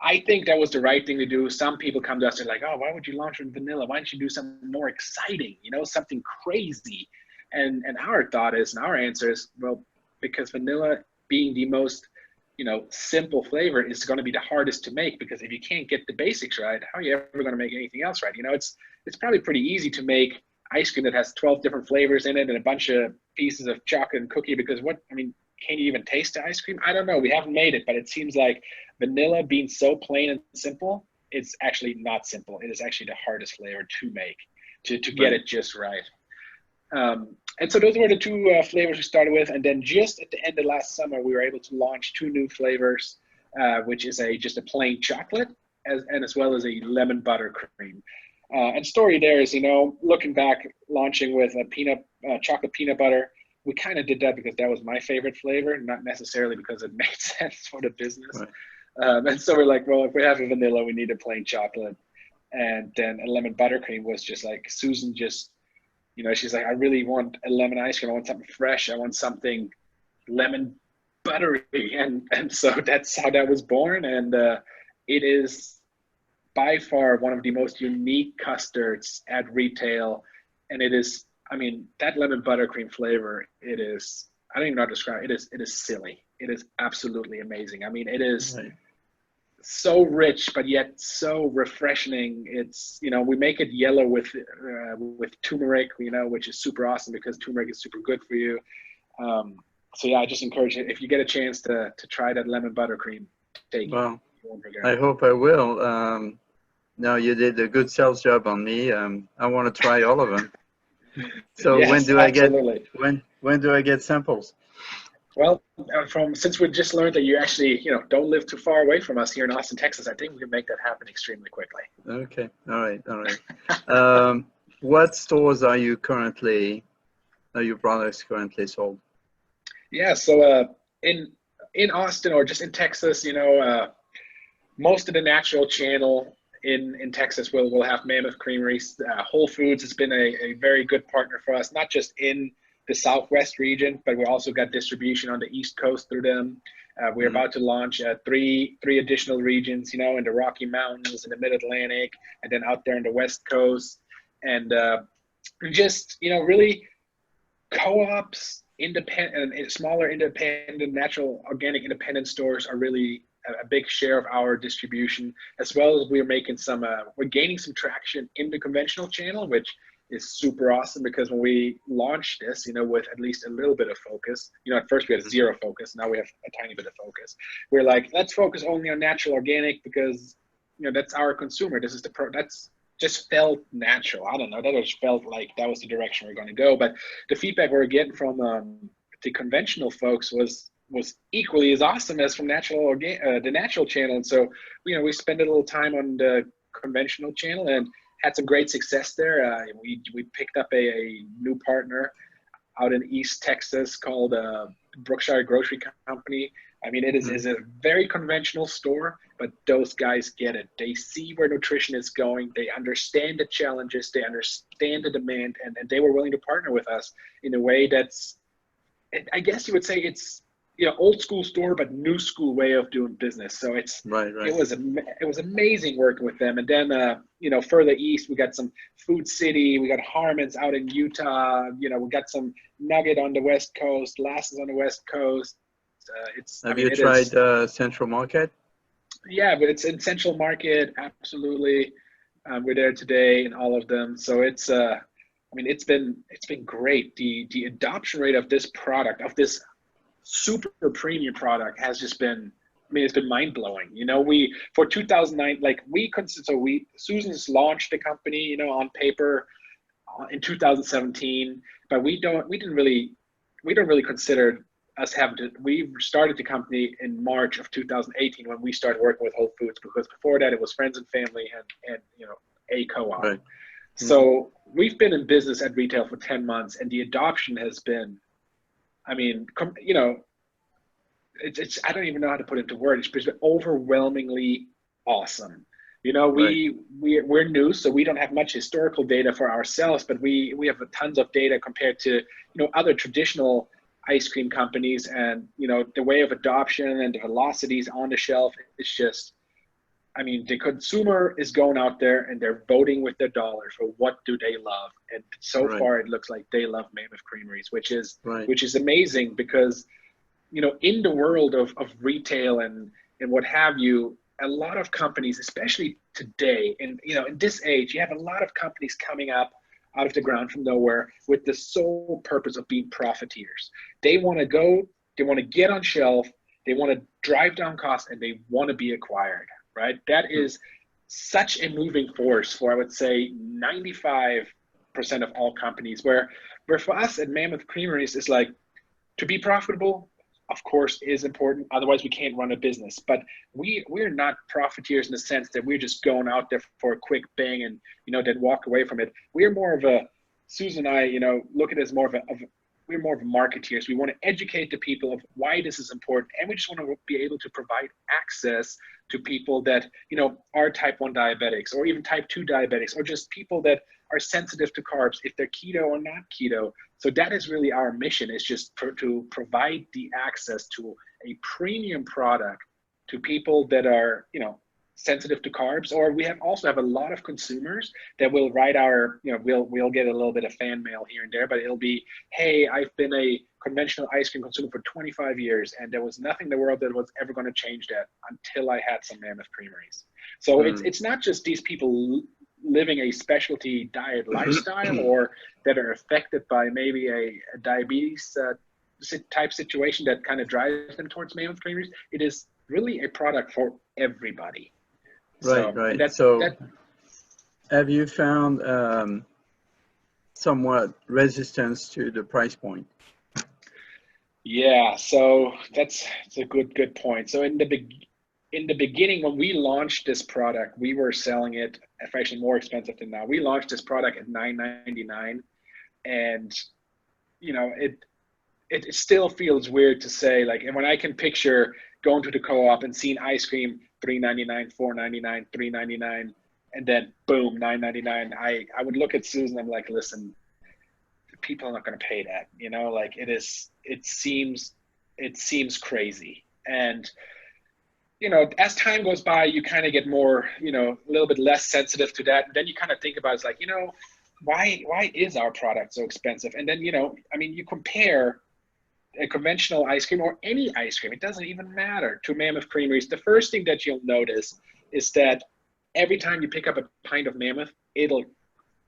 I think that was the right thing to do. Some people come to us and like, oh, why would you launch with vanilla? Why don't you do something more exciting, something crazy? And our thought is, and our answer is, well, because vanilla being the most simple flavor is going to be the hardest to make, because if you can't get the basics right, how are you ever going to make anything else right? It's probably pretty easy to make ice cream that has 12 different flavors in it and a bunch of pieces of chocolate and cookie, because can you even taste the ice cream? I don't know. We haven't made it, but it seems like vanilla being so plain and simple, it's actually not simple. It is actually the hardest flavor to make, to get it just right. And so those were the 2 flavors we started with. And then just at the end of last summer, we were able to launch 2 new flavors, which is just a plain chocolate as well as a lemon buttercream. And story there is, looking back, launching with a chocolate peanut butter, we kind of did that because that was my favorite flavor, not necessarily because it made sense for the business. Right. And so we're like, well, if we have a vanilla, we need a plain chocolate. And then a lemon buttercream was just like, Susan just, she's like, I really want a lemon ice cream. I want something fresh. I want something lemon buttery. And so that's how that was born. And it is by far one of the most unique custards at retail. And it is, that lemon buttercream flavor, it is, I don't even know how to describe it. It is silly. It is absolutely amazing. It is so rich, but yet so refreshing. It's, we make it yellow with turmeric, which is super awesome because turmeric is super good for you. So yeah, I just encourage you, if you get a chance to try that lemon buttercream, take it. Well, I hope I will. Now you did a good sales job on me. I want to try all of them. So yes, when do I get samples? Well, since we just learned that you actually, don't live too far away from us here in Austin, Texas, I think we can make that happen extremely quickly. Okay. All right. What stores are your products currently sold? Yeah. So in Austin or just in Texas, most of the natural channel in Texas will have Mammoth Creameries. Whole Foods has been a very good partner for us, not just in the Southwest region, but we also got distribution on the East Coast through them. We're about to launch three additional regions, in the Rocky Mountains, in the Mid-Atlantic, and then out there in the West Coast. And just, really co-ops, smaller independent, natural, organic independent stores are really a big share of our distribution, as well as we're gaining some traction in the conventional channel, which is super awesome, because when we launched this, with at least a little bit of focus, at first we had 0 focus. Now we have a tiny bit of focus. We're like, let's focus only on natural organic because, that's our consumer. This is that's just felt natural. I don't know, that just felt like that was the direction we're going to go. But the feedback we're getting from the conventional folks was equally as awesome as from the natural channel. And so, you know, we spent a little time on the conventional channel and had some great success there. We picked up a new partner out in East Texas called Brookshire Grocery Company. I mean, it is a very conventional store, but those guys get it. They see where nutrition is going. They understand the challenges. They understand the demand, and they were willing to partner with us in a way that's, I guess you would say it's, you know, old school store, but new school way of doing business. So it's, right. it was amazing working with them. And then, you know, further east, we got some Food City, we got Harmon's out in Utah, you know, we got some Nugget on the West Coast, Lasses on the West Coast. Have you tried Central Market? Yeah, but it's in Central Market, absolutely. We're there today in all of them. So it's, I mean, it's been great. The adoption rate of this product, of this super premium product, has just been, I mean, it's been mind blowing. You know, for 2009, like Susan's launched the company, you know, on paper in 2017, but we don't really consider us having to. We started the company in March of 2018 when we started working with Whole Foods, because before that it was friends and family and you know, a co-op. Right. So we've been in business at retail for 10 months, and the adoption has been, I mean, you know, it's I don't even know how to put it into words. It's been overwhelmingly awesome. You know, we're new, so we don't have much historical data for ourselves, but we have tons of data compared to, you know, other traditional ice cream companies, and, you know, the way of adoption and the velocities on the shelf is just, I mean, the consumer is going out there and they're voting with their dollars for what do they love. And so far it looks like they love Mammoth Creameries, which is amazing, because, you know, in the world of retail and what have you, a lot of companies, especially today, and, you know, in this age, you have a lot of companies coming up out of the ground from nowhere with the sole purpose of being profiteers. They want to get on shelf, they want to drive down costs, and they want to be acquired, right? That is such a moving force for, I would say, 95% of all companies, where for us at Mammoth Creameries, is like, to be profitable, of course, is important. Otherwise, we can't run a business. But we're not profiteers in the sense that we're just going out there for a quick bang and, you know, then walk away from it. We're more of a, Susan and I, you know, look at it as more of we're more of a marketeers. We want to educate the people of why this is important, and we just want to be able to provide access to people that, you know, are type 1 diabetics, or even type 2 diabetics, or just people that are sensitive to carbs, if they're keto or not keto. So that is really our mission, is just to provide the access to a premium product to people that are, you know, sensitive to carbs. Or we also have a lot of consumers that will write our, you know, we'll get a little bit of fan mail here and there, but it'll be, hey, I've been a conventional ice cream consumer for 25 years, and there was nothing in the world that was ever going to change that until I had some Mammoth Creameries. So it's not just these people living a specialty diet lifestyle, or that are affected by maybe a diabetes type situation that kind of drives them towards Mammoth Creameries. It is really a product for everybody. Right. Have you found somewhat resistance to the price point? Yeah, so that's a good point. So in the beginning, when we launched this product, we were selling it actually more expensive than now. We launched this product at $9.99, and, you know, it still feels weird to say, like, and when I can picture going to the co-op and seeing ice cream $3.99, $4.99, $3.99, and then boom, $9.99, I would look at Susan, I'm like, listen, people are not going to pay that, you know, like, it seems crazy. And, you know, as time goes by, you kind of get more, you know, a little bit less sensitive to that. And then you kind of think about, it's like, you know, why is our product so expensive? And then, you know, I mean, you compare a conventional ice cream, or any ice cream, it doesn't even matter, to Mammoth Creameries. The first thing that you'll notice is that every time you pick up a pint of Mammoth, it'll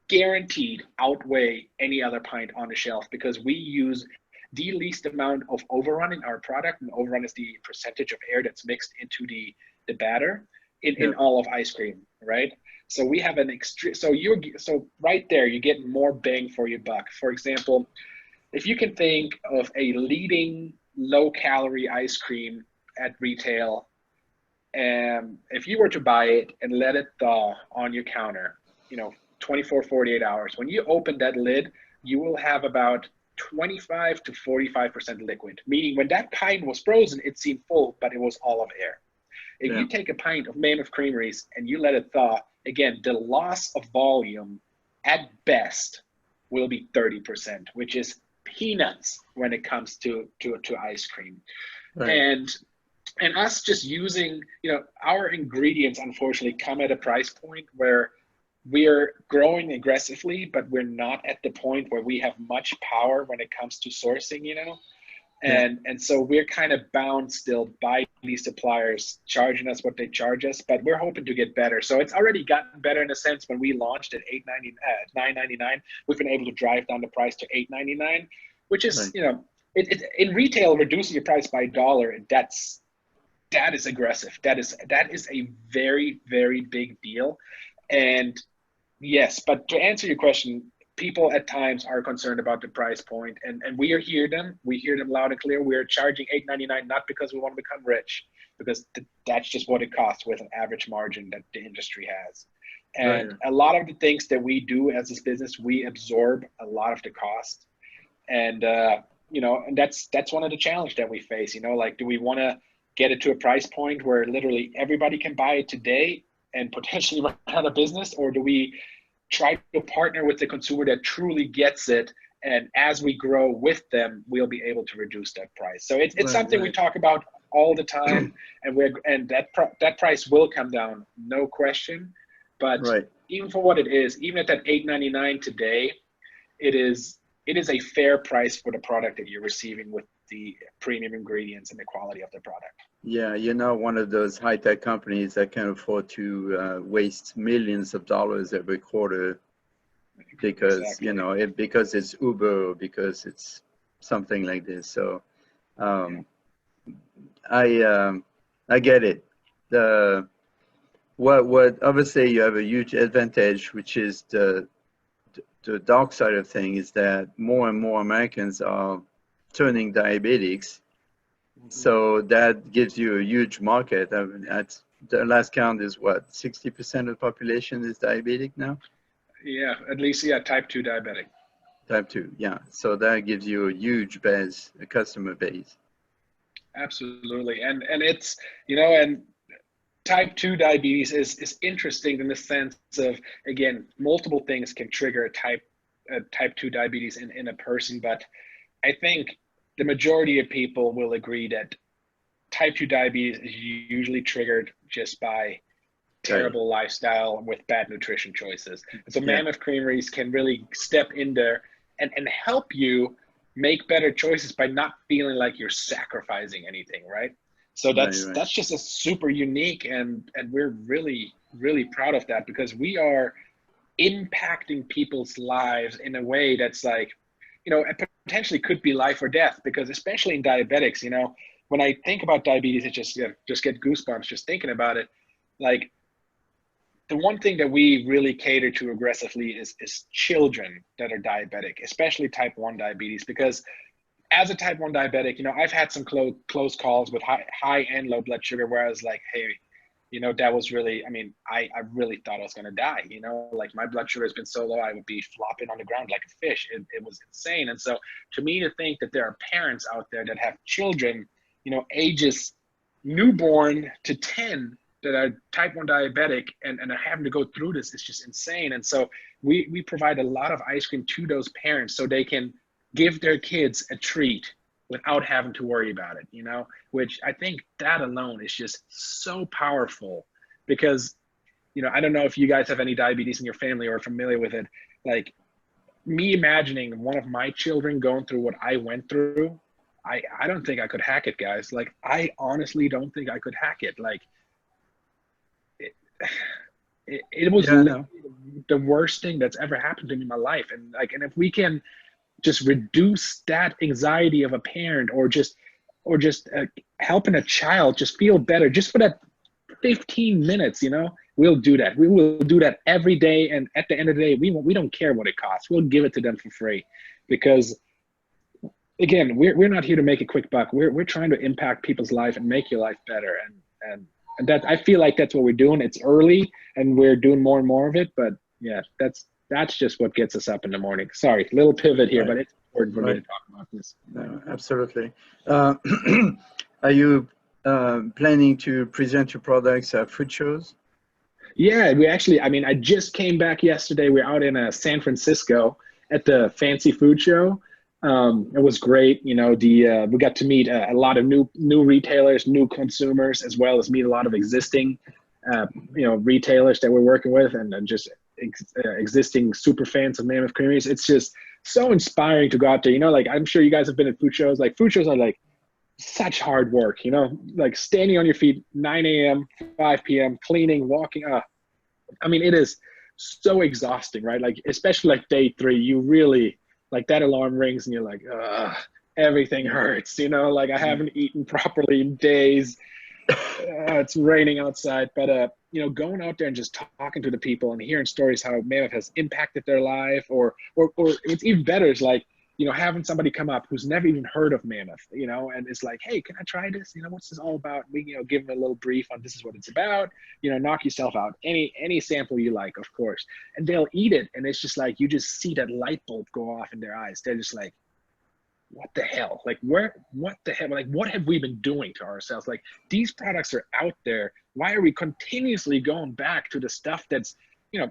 guaranteed outweigh any other pint on the shelf, because we use the least amount of overrun in our product, and overrun is the percentage of air that's mixed into the batter. in all of ice cream, right? So we have an extreme, so right there, you get more bang for your buck. For example, if you can think of a leading low calorie ice cream at retail, and if you were to buy it and let it thaw on your counter, 24, 48 hours, when you open that lid, you will have about 25 to 45% liquid, meaning when that pint was frozen, it seemed full, but it was all of air. If you take a pint of Mammoth Creameries and you let it thaw, again, the loss of volume at best will be 30%, which is peanuts when it comes to ice cream. Right. And us just using, our ingredients unfortunately come at a price point where we're growing aggressively, but we're not at the point where we have much power when it comes to sourcing, And so we're kind of bound still by these suppliers charging us what they charge us, but we're hoping to get better. So it's already gotten better in a sense. When we launched at $9.99, we've been able to drive down the price to $8.99, which is, in retail, reducing your price by $1, that is aggressive. That is a very, very big deal. And yes, but to answer your question, people at times are concerned about the price point, and we hear them loud and clear. We're charging $8.99 not because we want to become rich, because that's just what it costs with an average margin that the industry has. And a lot of the things that we do as this business, we absorb a lot of the cost. And and that's one of the challenges that we face. Like, do we want to get it to a price point where literally everybody can buy it today and potentially run out of business, or do we try to partner with the consumer that truly gets it, and as we grow with them, we'll be able to reduce that price? So it's something we talk about all the time, and that price will come down, no question. But even for what it is, even at that $8.99 today, it is a fair price for the product that you're receiving with the premium ingredients and the quality of the product. Yeah, you're not one of those high-tech companies that can afford to waste millions of dollars every quarter because, because it's Uber or because it's something like this. So I get it. What obviously you have a huge advantage, which is the dark side of things, is that more and more Americans are turning diabetics. So that gives you a huge market. I mean, the last count is what, 60% of the population is diabetic now? Yeah, at least, type 2 diabetic. Type 2, yeah. So that gives you a huge base, a customer base. Absolutely. And it's, and type 2 diabetes is interesting in the sense of, again, multiple things can trigger a type 2 diabetes in a person, but I think the majority of people will agree that type 2 diabetes is usually triggered just by terrible lifestyle with bad nutrition choices. So Mammoth Creameries can really step in there and help you make better choices by not feeling like you're sacrificing anything, right? So that's just a super unique, and we're really, really proud of that, because we are impacting people's lives in a way that's like, it potentially could be life or death, because especially in diabetics, when I think about diabetes, it just get goosebumps just thinking about it. Like, the one thing that we really cater to aggressively is children that are diabetic, especially type 1 diabetes, because as a type 1 diabetic, I've had some close calls with high and low blood sugar where I was like, hey, that was really, I really thought I was going to die, like my blood sugar has been so low, I would be flopping on the ground like a fish. It was insane. And so to me, to think that there are parents out there that have children, ages newborn to 10 that are type 1 diabetic and are having to go through this, it's just insane. And so we provide a lot of ice cream to those parents so they can give their kids a treat without having to worry about it, which I think that alone is just so powerful, because, I don't know if you guys have any diabetes in your family or are familiar with it. Like, me imagining one of my children going through what I went through, I don't think I could hack it, guys. Like, I honestly don't think I could hack it. Like, it was the worst thing that's ever happened to me in my life. And if we can just reduce that anxiety of a parent, or just helping a child just feel better, just for that 15 minutes, you know, we'll do that. We will do that every day. And at the end of the day, we don't care what it costs. We'll give it to them for free, because again, we're not here to make a quick buck. We're trying to impact people's life and make your life better. And that, I feel like that's what we're doing. It's early and we're doing more and more of it, but yeah, that's just what gets us up in the morning. Sorry, little pivot here, but it's important for me to talk about this. No, absolutely. Are you planning to present your products at food shows? Yeah, we actually, I mean, I just came back yesterday. We're out in San Francisco at the Fancy Food Show. It was great. You know, we got to meet a lot of new retailers, new consumers, as well as meet a lot of existing, you know, retailers that we're working with, and just existing super fans of Mammoth Creameries. It's just so inspiring to go out there. You know, like, I'm sure you guys have been at food shows. Like, food shows are like such hard work, you know, like standing on your feet, 9 a.m., 5 p.m., cleaning, walking. I mean, it is so exhausting, right? Like, especially like day 3, you really, like, that alarm rings and you're like, everything hurts, you know, like I haven't eaten properly in days. It's raining outside, but you know, going out there and just talking to the people and hearing stories how Mammoth has impacted their life, or it's even better, is like, you know, having somebody come up who's never even heard of Mammoth, you know, and it's like, hey, can I try this? You know, what's this all about? We, you know, give them a little brief on this is what it's about. You know, knock yourself out. Any sample you like, of course. And they'll eat it. And it's just like, you just see that light bulb go off in their eyes. They're just like, what the hell? Like, what the hell? Like, what have we been doing to ourselves? Like, these products are out there. Why are we continuously going back to the stuff that's, you know,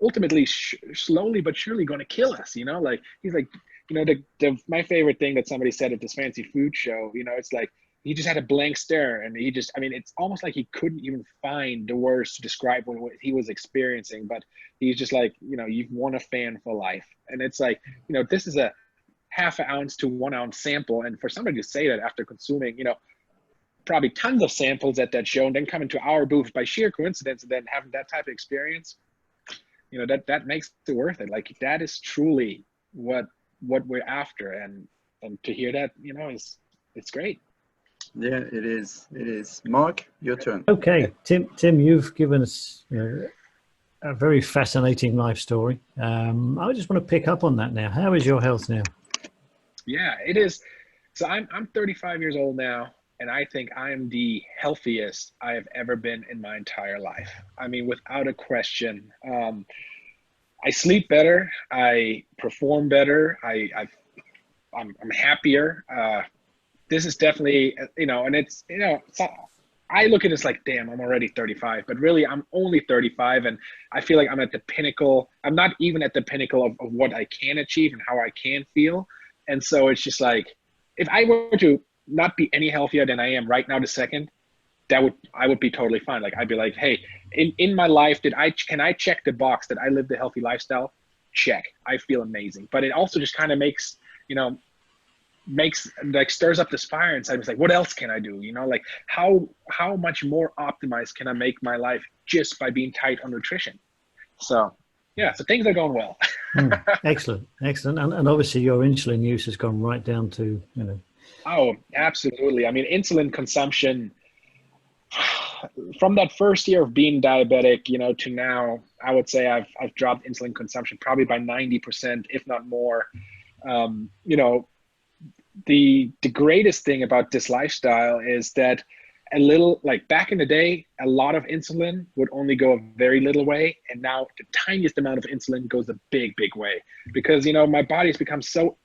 ultimately slowly but surely going to kill us? You know, like, he's like, you know, my favorite thing that somebody said at this Fancy Food Show, you know, it's like, he just had a blank stare, and he just, I mean, it's almost like he couldn't even find the words to describe what he was experiencing, but he's just like, you know, you've won a fan for life. And it's like, you know, this is a ½ ounce to 1 ounce sample. And for somebody to say that after consuming, you know, probably tons of samples at that show, and then coming to our booth by sheer coincidence, and then having that type of experience, you know, that makes it worth it. Like, that is truly what we're after, and to hear that, you know, it's great. Yeah, it is. Mark, your turn. Okay, Tim, you've given us a very fascinating life story. I just want to pick up on that now. How is your health now? Yeah, it is. So I'm 35 years old now, and I think I am the healthiest I have ever been in my entire life. I mean, without a question. I sleep better. I perform better. I'm happier. This is definitely, you know, and it's, you know, I look at this like, damn, I'm already 35, but really I'm only 35, and I feel like I'm at the pinnacle. I'm not even at the pinnacle of what I can achieve and how I can feel. And so it's just like, if I were to not be any healthier than I am right now, the second, I would be totally fine. Like, I'd be like, hey, in my life, can I check the box that I lived a healthy lifestyle? Check. I feel amazing. But it also just kind of makes, you know, like, stirs up this fire inside. It's like, what else can I do? You know, like, how much more optimized can I make my life just by being tight on nutrition? So yeah, so things are going well. Excellent. And obviously your insulin use has gone right down to, you know. Oh, absolutely. I mean, insulin consumption, from that first year of being diabetic, you know, to now, I would say I've dropped insulin consumption probably by 90%, if not more. You know, the greatest thing about this lifestyle is that a little, like, back in the day, a lot of insulin would only go a very little way. And now the tiniest amount of insulin goes a big, big way, because, you know, my body's become so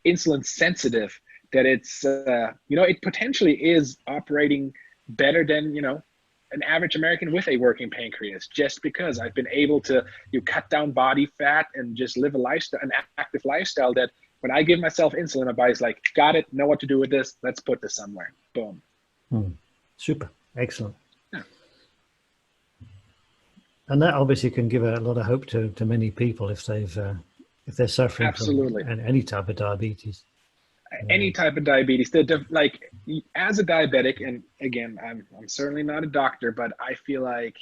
insulin sensitive that it's, you know, it potentially is operating better than, you know, an average American with a working pancreas, just because I've been able to cut down body fat and just live an active lifestyle that when I give myself insulin, my body's like, got it, know what to do with this, let's put this somewhere. Boom. Super. Excellent. Yeah. And that obviously can give a lot of hope to many people if they're suffering Absolutely. from any type of diabetes. Any type of diabetes. Like, as a diabetic, and again, I'm certainly not a doctor, but I feel like,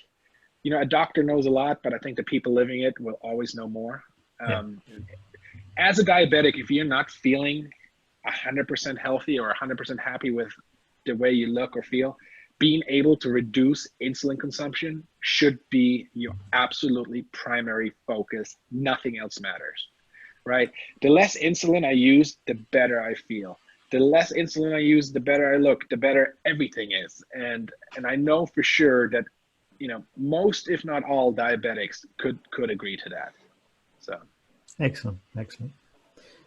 you know, a doctor knows a lot, but I think the people living it will always know more. Yeah. As a diabetic, if you're not feeling 100% healthy or 100% happy with the way you look or feel, being able to reduce insulin consumption should be your absolutely primary focus. Nothing else matters, right? The less insulin I use, the better I feel. The less insulin I use, the better I look, the better everything is. And I know for sure that, you know, most, if not all, diabetics could agree to that. So. Excellent, excellent.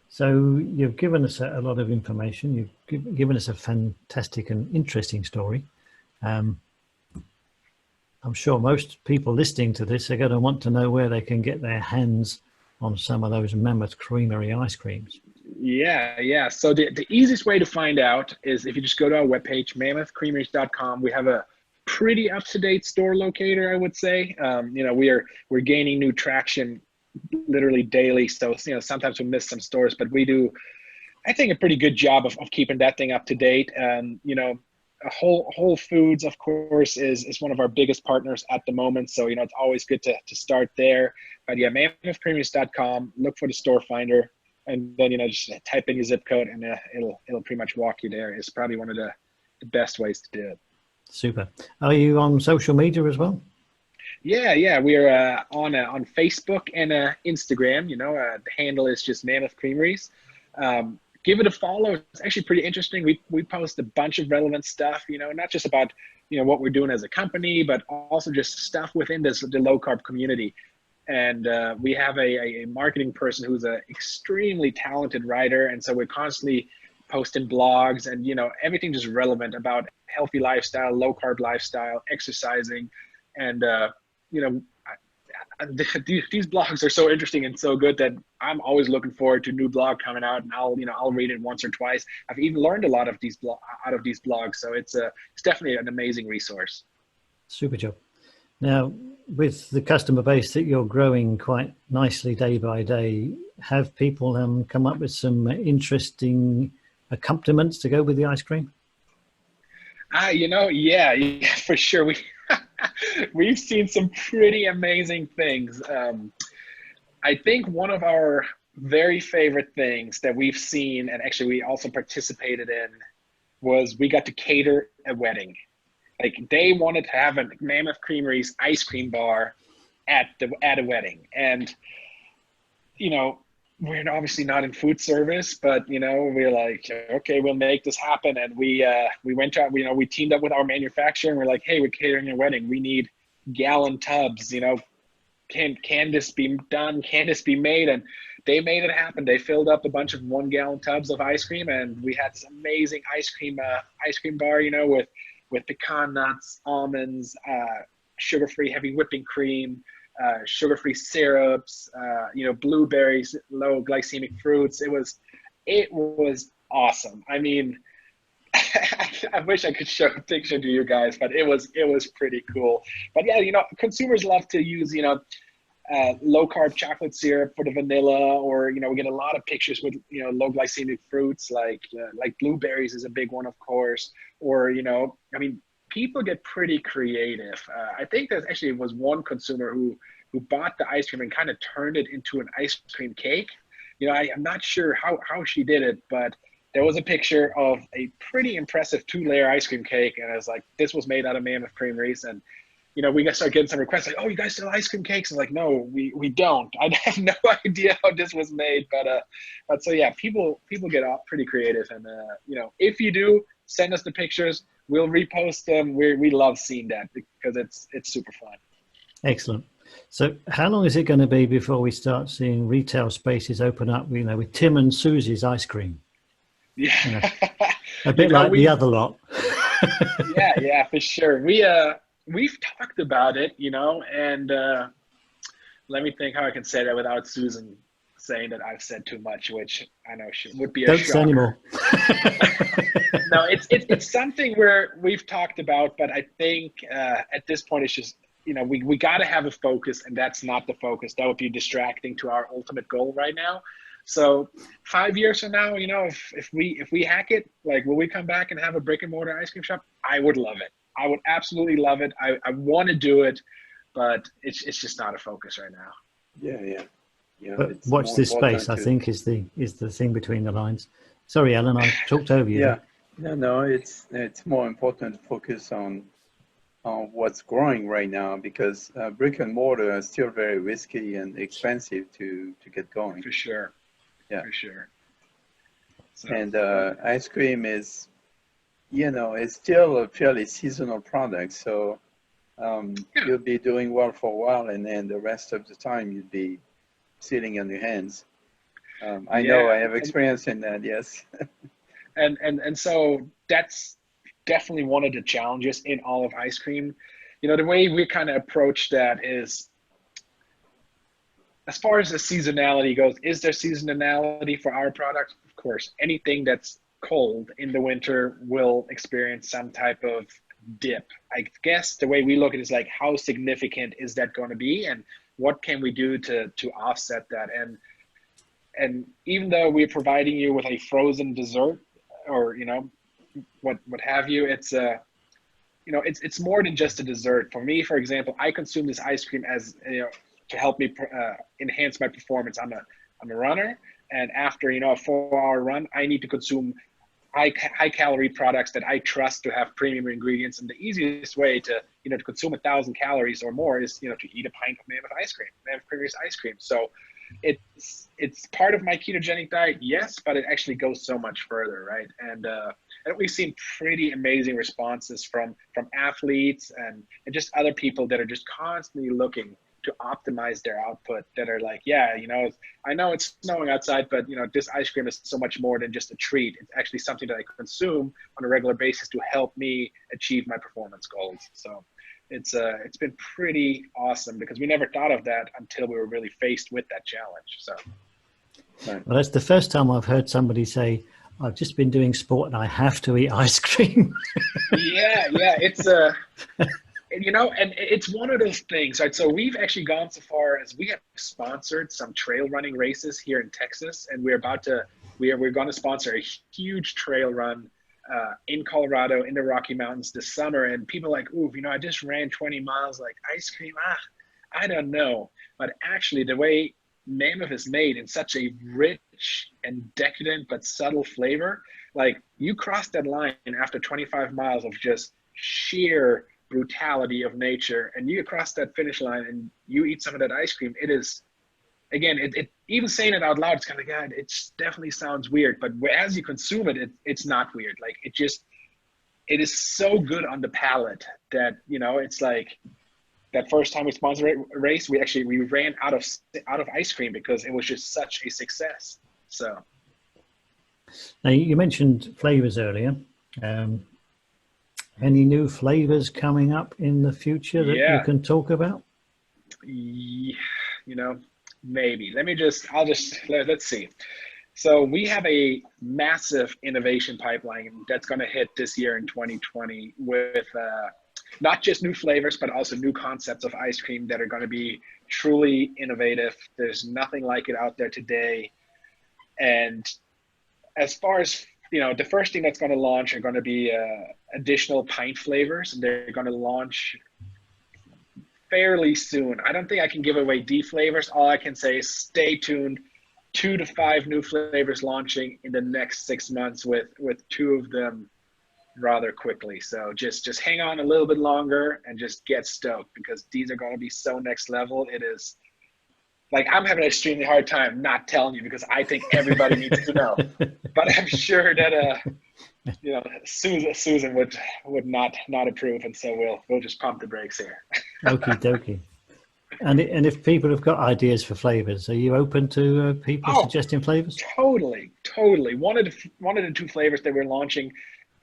So you've given us a lot of information. You've given us a fantastic and interesting story. I'm sure most people listening to this are going to want to know where they can get their hands on some of those Mammoth Creamery ice creams. Yeah. So the easiest way to find out is if you just go to our webpage, mammothcreameries.com. We have a pretty up-to-date store locator, I would say. You know, we're gaining new traction literally daily. So, you know, sometimes we miss some stores, but we do, I think, a pretty good job of keeping that thing up to date. You know, Whole Foods, of course, is one of our biggest partners at the moment. So, you know, it's always good to start there. But yeah, mammothcreameries.com, look for the store finder, and then, you know, just type in your zip code and it'll pretty much walk you there. It's probably one of the best ways to do it. Super. Are you on social media as well? Yeah. We're on Facebook and Instagram. You know, the handle is just Mammoth Creameries. Give it a follow. It's actually pretty interesting. We post a bunch of relevant stuff, you know, not just about, you know, what we're doing as a company, but also just stuff within the low carb community. And we have a marketing person who's an extremely talented writer. And so we're constantly posting blogs and, you know, everything just relevant about healthy lifestyle, low carb lifestyle, exercising. And, you know, these blogs are so interesting and so good that I'm always looking forward to a new blog coming out, and I'll read it once or twice. I've even learned a lot of out of these blogs. So it's definitely an amazing resource. Super job. Now, with the customer base that you're growing quite nicely day by day, have people come up with some interesting accompaniments to go with the ice cream? You know, yeah, for sure. We've seen some pretty amazing things. I think one of our very favorite things that we've seen, and actually we also participated in, was we got to cater a wedding. Like, they wanted to have a Mammoth Creameries ice cream bar at a wedding. And, you know, we're obviously not in food service, but, you know, we're like, okay, we'll make this happen. And we went out, you know, we teamed up with our manufacturer, and we're like, hey, we're catering a wedding. We need gallon tubs, you know, can this be done? Can this be made? And they made it happen. They filled up a bunch of 1 gallon tubs of ice cream, and we had this amazing ice cream bar, you know, with pecan nuts, almonds, sugar-free heavy whipping cream, sugar-free syrups, you know, blueberries, low glycemic fruits. It was awesome. I mean, I wish I could show a picture to you guys, but it was pretty cool. But yeah, you know, consumers love to use, you know, low carb chocolate syrup for the vanilla, or, you know, we get a lot of pictures with, you know, low glycemic fruits like blueberries is a big one, of course, or, you know, I mean, people get pretty creative. I think there actually was one consumer who bought the ice cream and kind of turned it into an ice cream cake. You know, I'm not sure how she did it, but there was a picture of a pretty impressive 2-layer ice cream cake. And I was like, this was made out of Mammoth Creameries. And, you know, we started getting some requests like, oh, you guys sell ice cream cakes? And like, no, we don't. I have no idea how this was made. But so, yeah, people get pretty creative. And, you know, if you do, send us the pictures. We'll repost them. We love seeing that because it's super fun. Excellent. So how long is it going to be before we start seeing retail spaces open up, you know, with Tim and Susie's ice cream? Yeah. You know, a bit like the other lot. yeah, for sure. We've talked about it, you know, and let me think how I can say that without Susan saying that I've said too much, which I know would be a shocker. Don't say anymore. No, it's something where we've talked about, but I think at this point it's just, you know, we got to have a focus, and that's not the focus. That would be distracting to our ultimate goal right now. So 5 years from now, you know, if we hack it, like, will we come back and have a brick and mortar ice cream shop? I would love it. I would absolutely love it. I want to do it, but it's just not a focus right now. Yeah. But watch this space, I think, is the thing between the lines. Sorry, Alan, I talked over you. Yeah. No, it's more important to focus on what's growing right now because brick and mortar is still very risky and expensive to get going. For sure. Yeah. For sure. So, And ice cream is, it's still a fairly seasonal product. So you'll be doing well for a while, and then the rest of the time you'd be sitting on your hands. I know I have experience in that, yes. and so that's definitely one of the challenges in all of ice cream. The way we kind of approach that is, as far as the seasonality goes, is there seasonality for our product? Of course, anything that's cold in the winter will experience some type of dip. I guess the way we look at it is like, how significant is that going to be, and what can we do to offset that? And even though we're providing you with a frozen dessert, or what have you, it's it's more than just a dessert. For me, for example, I consume this ice cream as to help me enhance my performance. I'm a runner, and after a 4-hour run, I need to consume high calorie products that I trust to have premium ingredients. And the easiest way to to consume 1,000 calories or more is to eat a pint of Mammoth Creameries ice cream. So it's part of my ketogenic diet, yes, but it actually goes so much further, right? And we've seen pretty amazing responses from athletes and just other people that are just constantly looking to optimize their output, that are like, I know it's snowing outside, but this ice cream is so much more than just a treat. It's actually something that I consume on a regular basis to help me achieve my performance goals. So it's been pretty awesome, because we never thought of that until we were really faced with that challenge. So well, that's the first time I've heard somebody say, I've just been doing sport and I have to eat ice cream. yeah, it's and it's one of those things, right? So we've actually gone so far as we have sponsored some trail running races here in Texas, and we're going to sponsor a huge trail run in Colorado, in the Rocky Mountains this summer. And people are like, ooh, I just ran 20 miles, like ice cream, I don't know. But actually, the way Mammoth is made in such a rich and decadent but subtle flavor, like, you cross that line after 25 miles of just sheer brutality of nature, and you cross that finish line and you eat some of that ice cream. It is, again, it even saying it out loud, it's kind of, God, it definitely sounds weird, but as you consume it, it's not weird. Like, it is so good on the palate that it's like, that first time we sponsored a race, we ran out of ice cream because it was just such a success. So now, you mentioned flavors earlier. Any new flavors coming up in the future that you can talk about? Maybe. Let's see. So we have a massive innovation pipeline that's going to hit this year in 2020 with not just new flavors, but also new concepts of ice cream that are going to be truly innovative. There's nothing like it out there today. And as far as the first thing that's going to launch are going to be additional pint flavors. They're going to launch fairly soon. I don't think I can give away D flavors. All I can say is stay tuned. 2 to 5 new flavors launching in the next 6 months, with 2 of them rather quickly. So just hang on a little bit longer and just get stoked, because these are going to be so next level. It is, like, I'm having an extremely hard time not telling you, because I think everybody needs to know. But I'm sure that Susan would not approve, and so we'll just pump the brakes here. Okie dokie. And if people have got ideas for flavors, are you open to people suggesting flavors? Totally. One of the 2 flavors that we're launching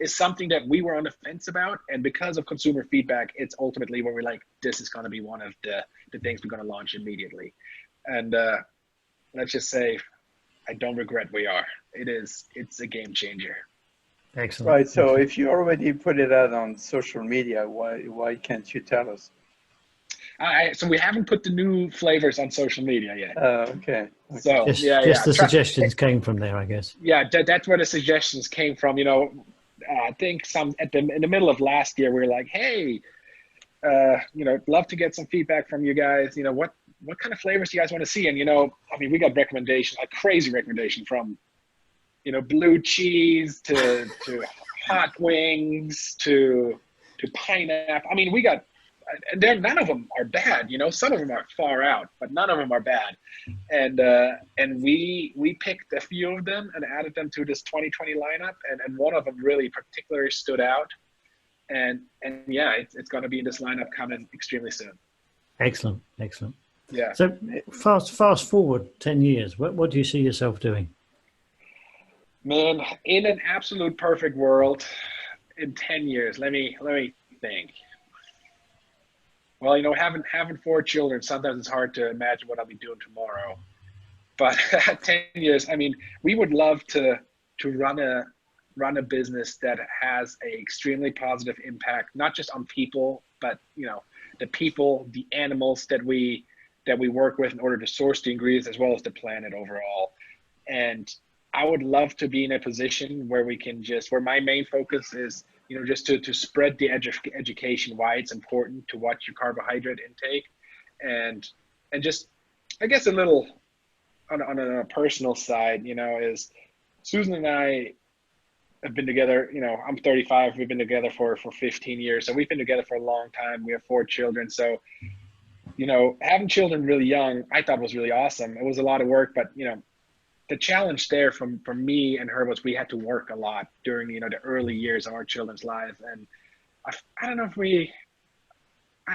is something that we were on the fence about, and because of consumer feedback, it's ultimately where we're like, this is going to be one of the things we're going to launch immediately. And let's just say, I don't regret we are. It's a game changer. Excellent. Right. So if you already put it out on social media, why can't you tell us? So we haven't put the new flavors on social media yet. Okay. So just the suggestions came from there, I guess. Yeah, that's where the suggestions came from. I think in the middle of last year, we were like, hey, love to get some feedback from you guys. What kind of flavors do you guys want to see? And we got a crazy recommendation from blue cheese to hot wings to pineapple. I mean, we got, none of them are bad, you know. Some of them are far out, but none of them are bad. And we picked a few of them and added them to this 2020 lineup, and one of them really particularly stood out. And yeah, it's going to be in this lineup coming extremely soon. Excellent, excellent. Yeah. So fast forward 10 years. What do you see yourself doing? Man, in an absolute perfect world, in 10 years, let me think. Well, you know, having 4 children, sometimes it's hard to imagine what I'll be doing tomorrow. But 10 years, I mean, we would love to run a business that has a extremely positive impact, not just on people, but, you know, the people, the animals that we work with in order to source the ingredients, as well as the planet overall. And I would love to be in a position where we can where my main focus is, you know, just to spread the education, why it's important to watch your carbohydrate intake, and just, I guess, a little on a personal side, you know, is Susan and I have been together, you know, I'm 35, we've been together for 15 years. So we've been together for a long time. We have 4 children. So, you know, having children really young, I thought was really awesome. It was a lot of work, but, you know, the challenge there from me and her was we had to work a lot during, you know, the early years of our children's lives. And I don't know if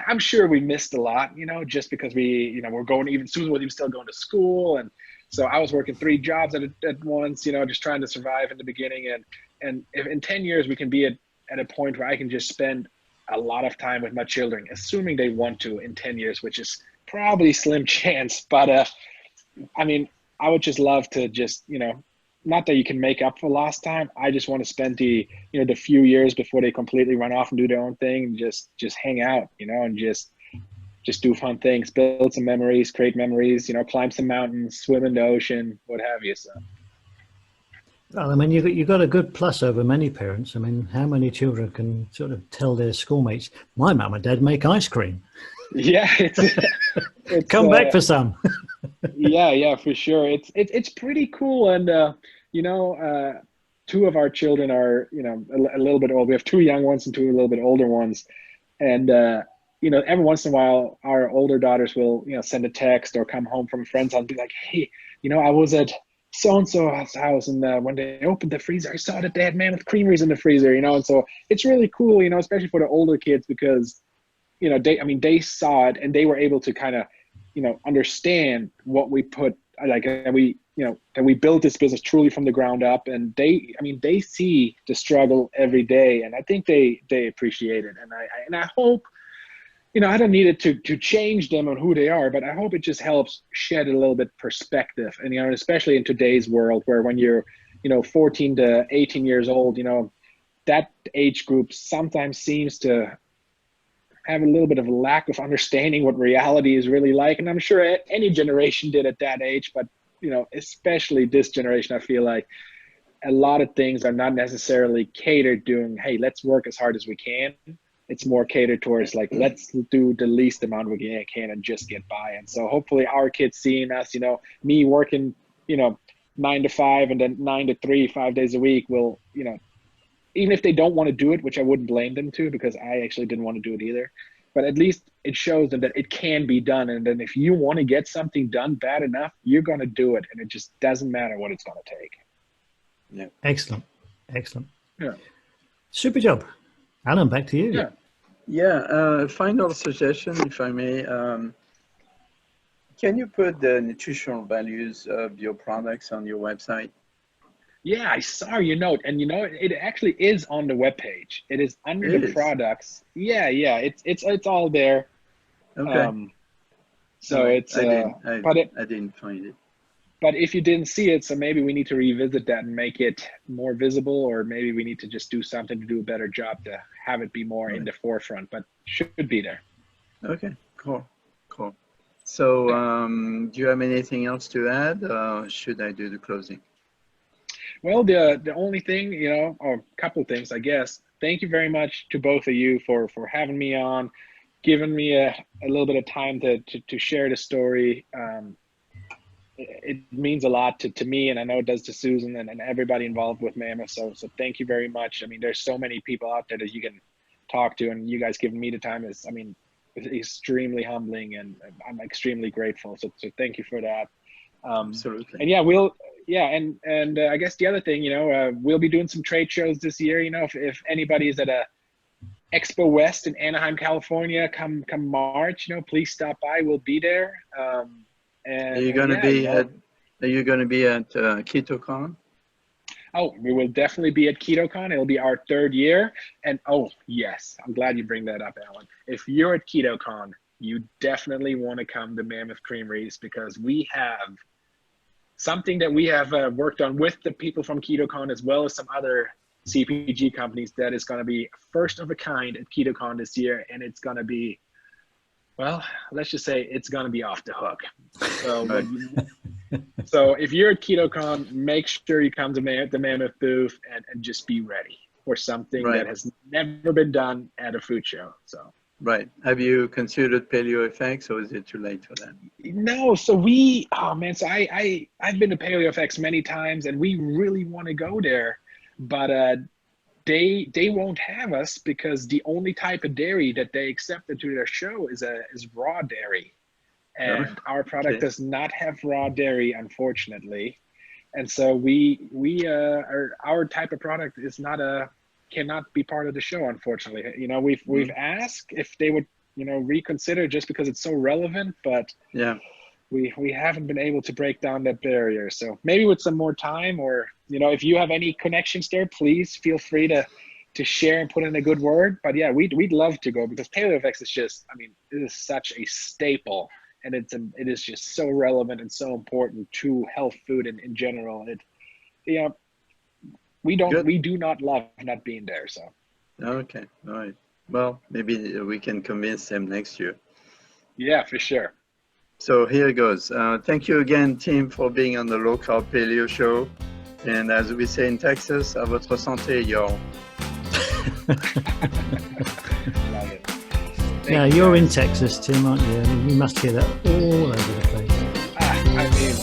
I'm sure we missed a lot, you know, just because we're going, even Susan was even still going to school. And so I was working 3 jobs at once, you know, just trying to survive in the beginning. And if in 10 years we can be at a point where I can just spend a lot of time with my children, assuming they want to in 10 years, which is probably slim chance. But I mean, I would just love to just, you know, not that you can make up for lost time. I just want to spend the few years before they completely run off and do their own thing, and just hang out, you know, and just do fun things, build some memories, create memories, you know, climb some mountains, swim in the ocean, what have you. So. Well, I mean, you got a good plus over many parents. I mean, how many children can sort of tell their schoolmates, my mum and dad make ice cream? Yeah, it's come back for some. yeah, for sure. It's pretty cool. And you know, 2 of our children are, you know, a little bit old. We have 2 young ones and 2 a little bit older ones. And you know, every once in a while, our older daughters will, you know, send a text or come home from friends and be like, hey, you know, I was at so-and-so's house, and when they opened the freezer, I saw that they had Mammoth Creameries in the freezer, you know. And so it's really cool, you know, especially for the older kids, because, you know, they saw it and they were able to kind of, you know, understand what we put, like, that we built this business truly from the ground up. And they see the struggle every day, and I think they appreciate it. And I hope, you know, I don't need it to change them on who they are, but I hope it just helps shed a little bit perspective. And, you know, especially in today's world, where when you're, you know, 14 to 18 years old, you know, that age group sometimes seems to have a little bit of a lack of understanding what reality is really like. And I'm sure any generation did at that age, but, you know, especially this generation, I feel like a lot of things are not necessarily catered doing, hey, let's work as hard as we can. It's more catered towards, like, let's do the least amount we can and just get by. And so hopefully our kids seeing us, you know, me working, you know, 9 to 5 and then 9 to 3, 5 days a week will, you know, even if they don't want to do it, which I wouldn't blame them to, because I actually didn't want to do it either. But at least it shows them that it can be done. And then if you want to get something done bad enough, you're going to do it. And it just doesn't matter what it's going to take. Yeah. Excellent. Yeah. Super job. Alan, back to you. Yeah. Final suggestion, if I may. Can you put the nutritional values of your products on your website? Yeah, I saw your note, and you know, it actually is on the webpage. It is under the products. Yeah, it's all there. Okay. So it's I didn't find it. But if you didn't see it, so maybe we need to revisit that and make it more visible, or maybe we need to just do something to do a better job to have it be more in the forefront, but should be there. Okay, cool. So do you have anything else to add? Should I do the closing? Well, the only thing, you know, or a couple of things, I guess. Thank you very much to both of you for having me on, giving me a little bit of time to share the story. it means a lot to me, and I know it does to Susan and everybody involved with Mammoth. So thank you very much. I mean, there's so many people out there that you can talk to, and you guys giving me the time is, I mean, it's extremely humbling, and I'm extremely grateful. So thank you for that. Absolutely. And yeah, and I guess the other thing, we'll be doing some trade shows this year. If anybody is at a Expo West in Anaheim, California, come March, please stop by. We'll be there. And are you going to be at KetoCon? Oh, we will definitely be at KetoCon. It'll be our 3rd year. And oh, yes, I'm glad you bring that up, Alan. If you're at KetoCon, you definitely want to come to Mammoth Creameries, because we have something that we have worked on with the people from KetoCon, as well as some other CPG companies, that is going to be first of a kind at KetoCon this year. And it's going to be, well, let's just say it's going to be off the hook. So, so if you're at KetoCon, make sure you come to the Mammoth booth and just be ready for something that has never been done at a food show. So. Right. Have you considered Paleo FX, or is it too late for that? No. So I've been to Paleo FX many times, and we really want to go there, but they won't have us, because the only type of dairy that they accepted to their show is raw dairy, and our product does not have raw dairy, unfortunately. And so our type of product is cannot be part of the show, unfortunately. We've asked if they would reconsider, just because it's so relevant, but we haven't been able to break down that barrier. So maybe with some more time, or if you have any connections there, please feel free to share and put in a good word. But yeah, we'd love to go, because Paleo FX is just, I mean, it is such a staple, and it is just so relevant and so important to health food and in general. We do not love not being there. So. Okay. All right. Well, maybe we can convince them next year. Yeah, for sure. So here it goes. Thank you again, Tim, for being on the Low Carb Paleo Show. And as we say in Texas, à votre santé, y'all. Love it. Yeah, you're in Texas, Tim, aren't you? I mean, you must hear that all over the place. I mean,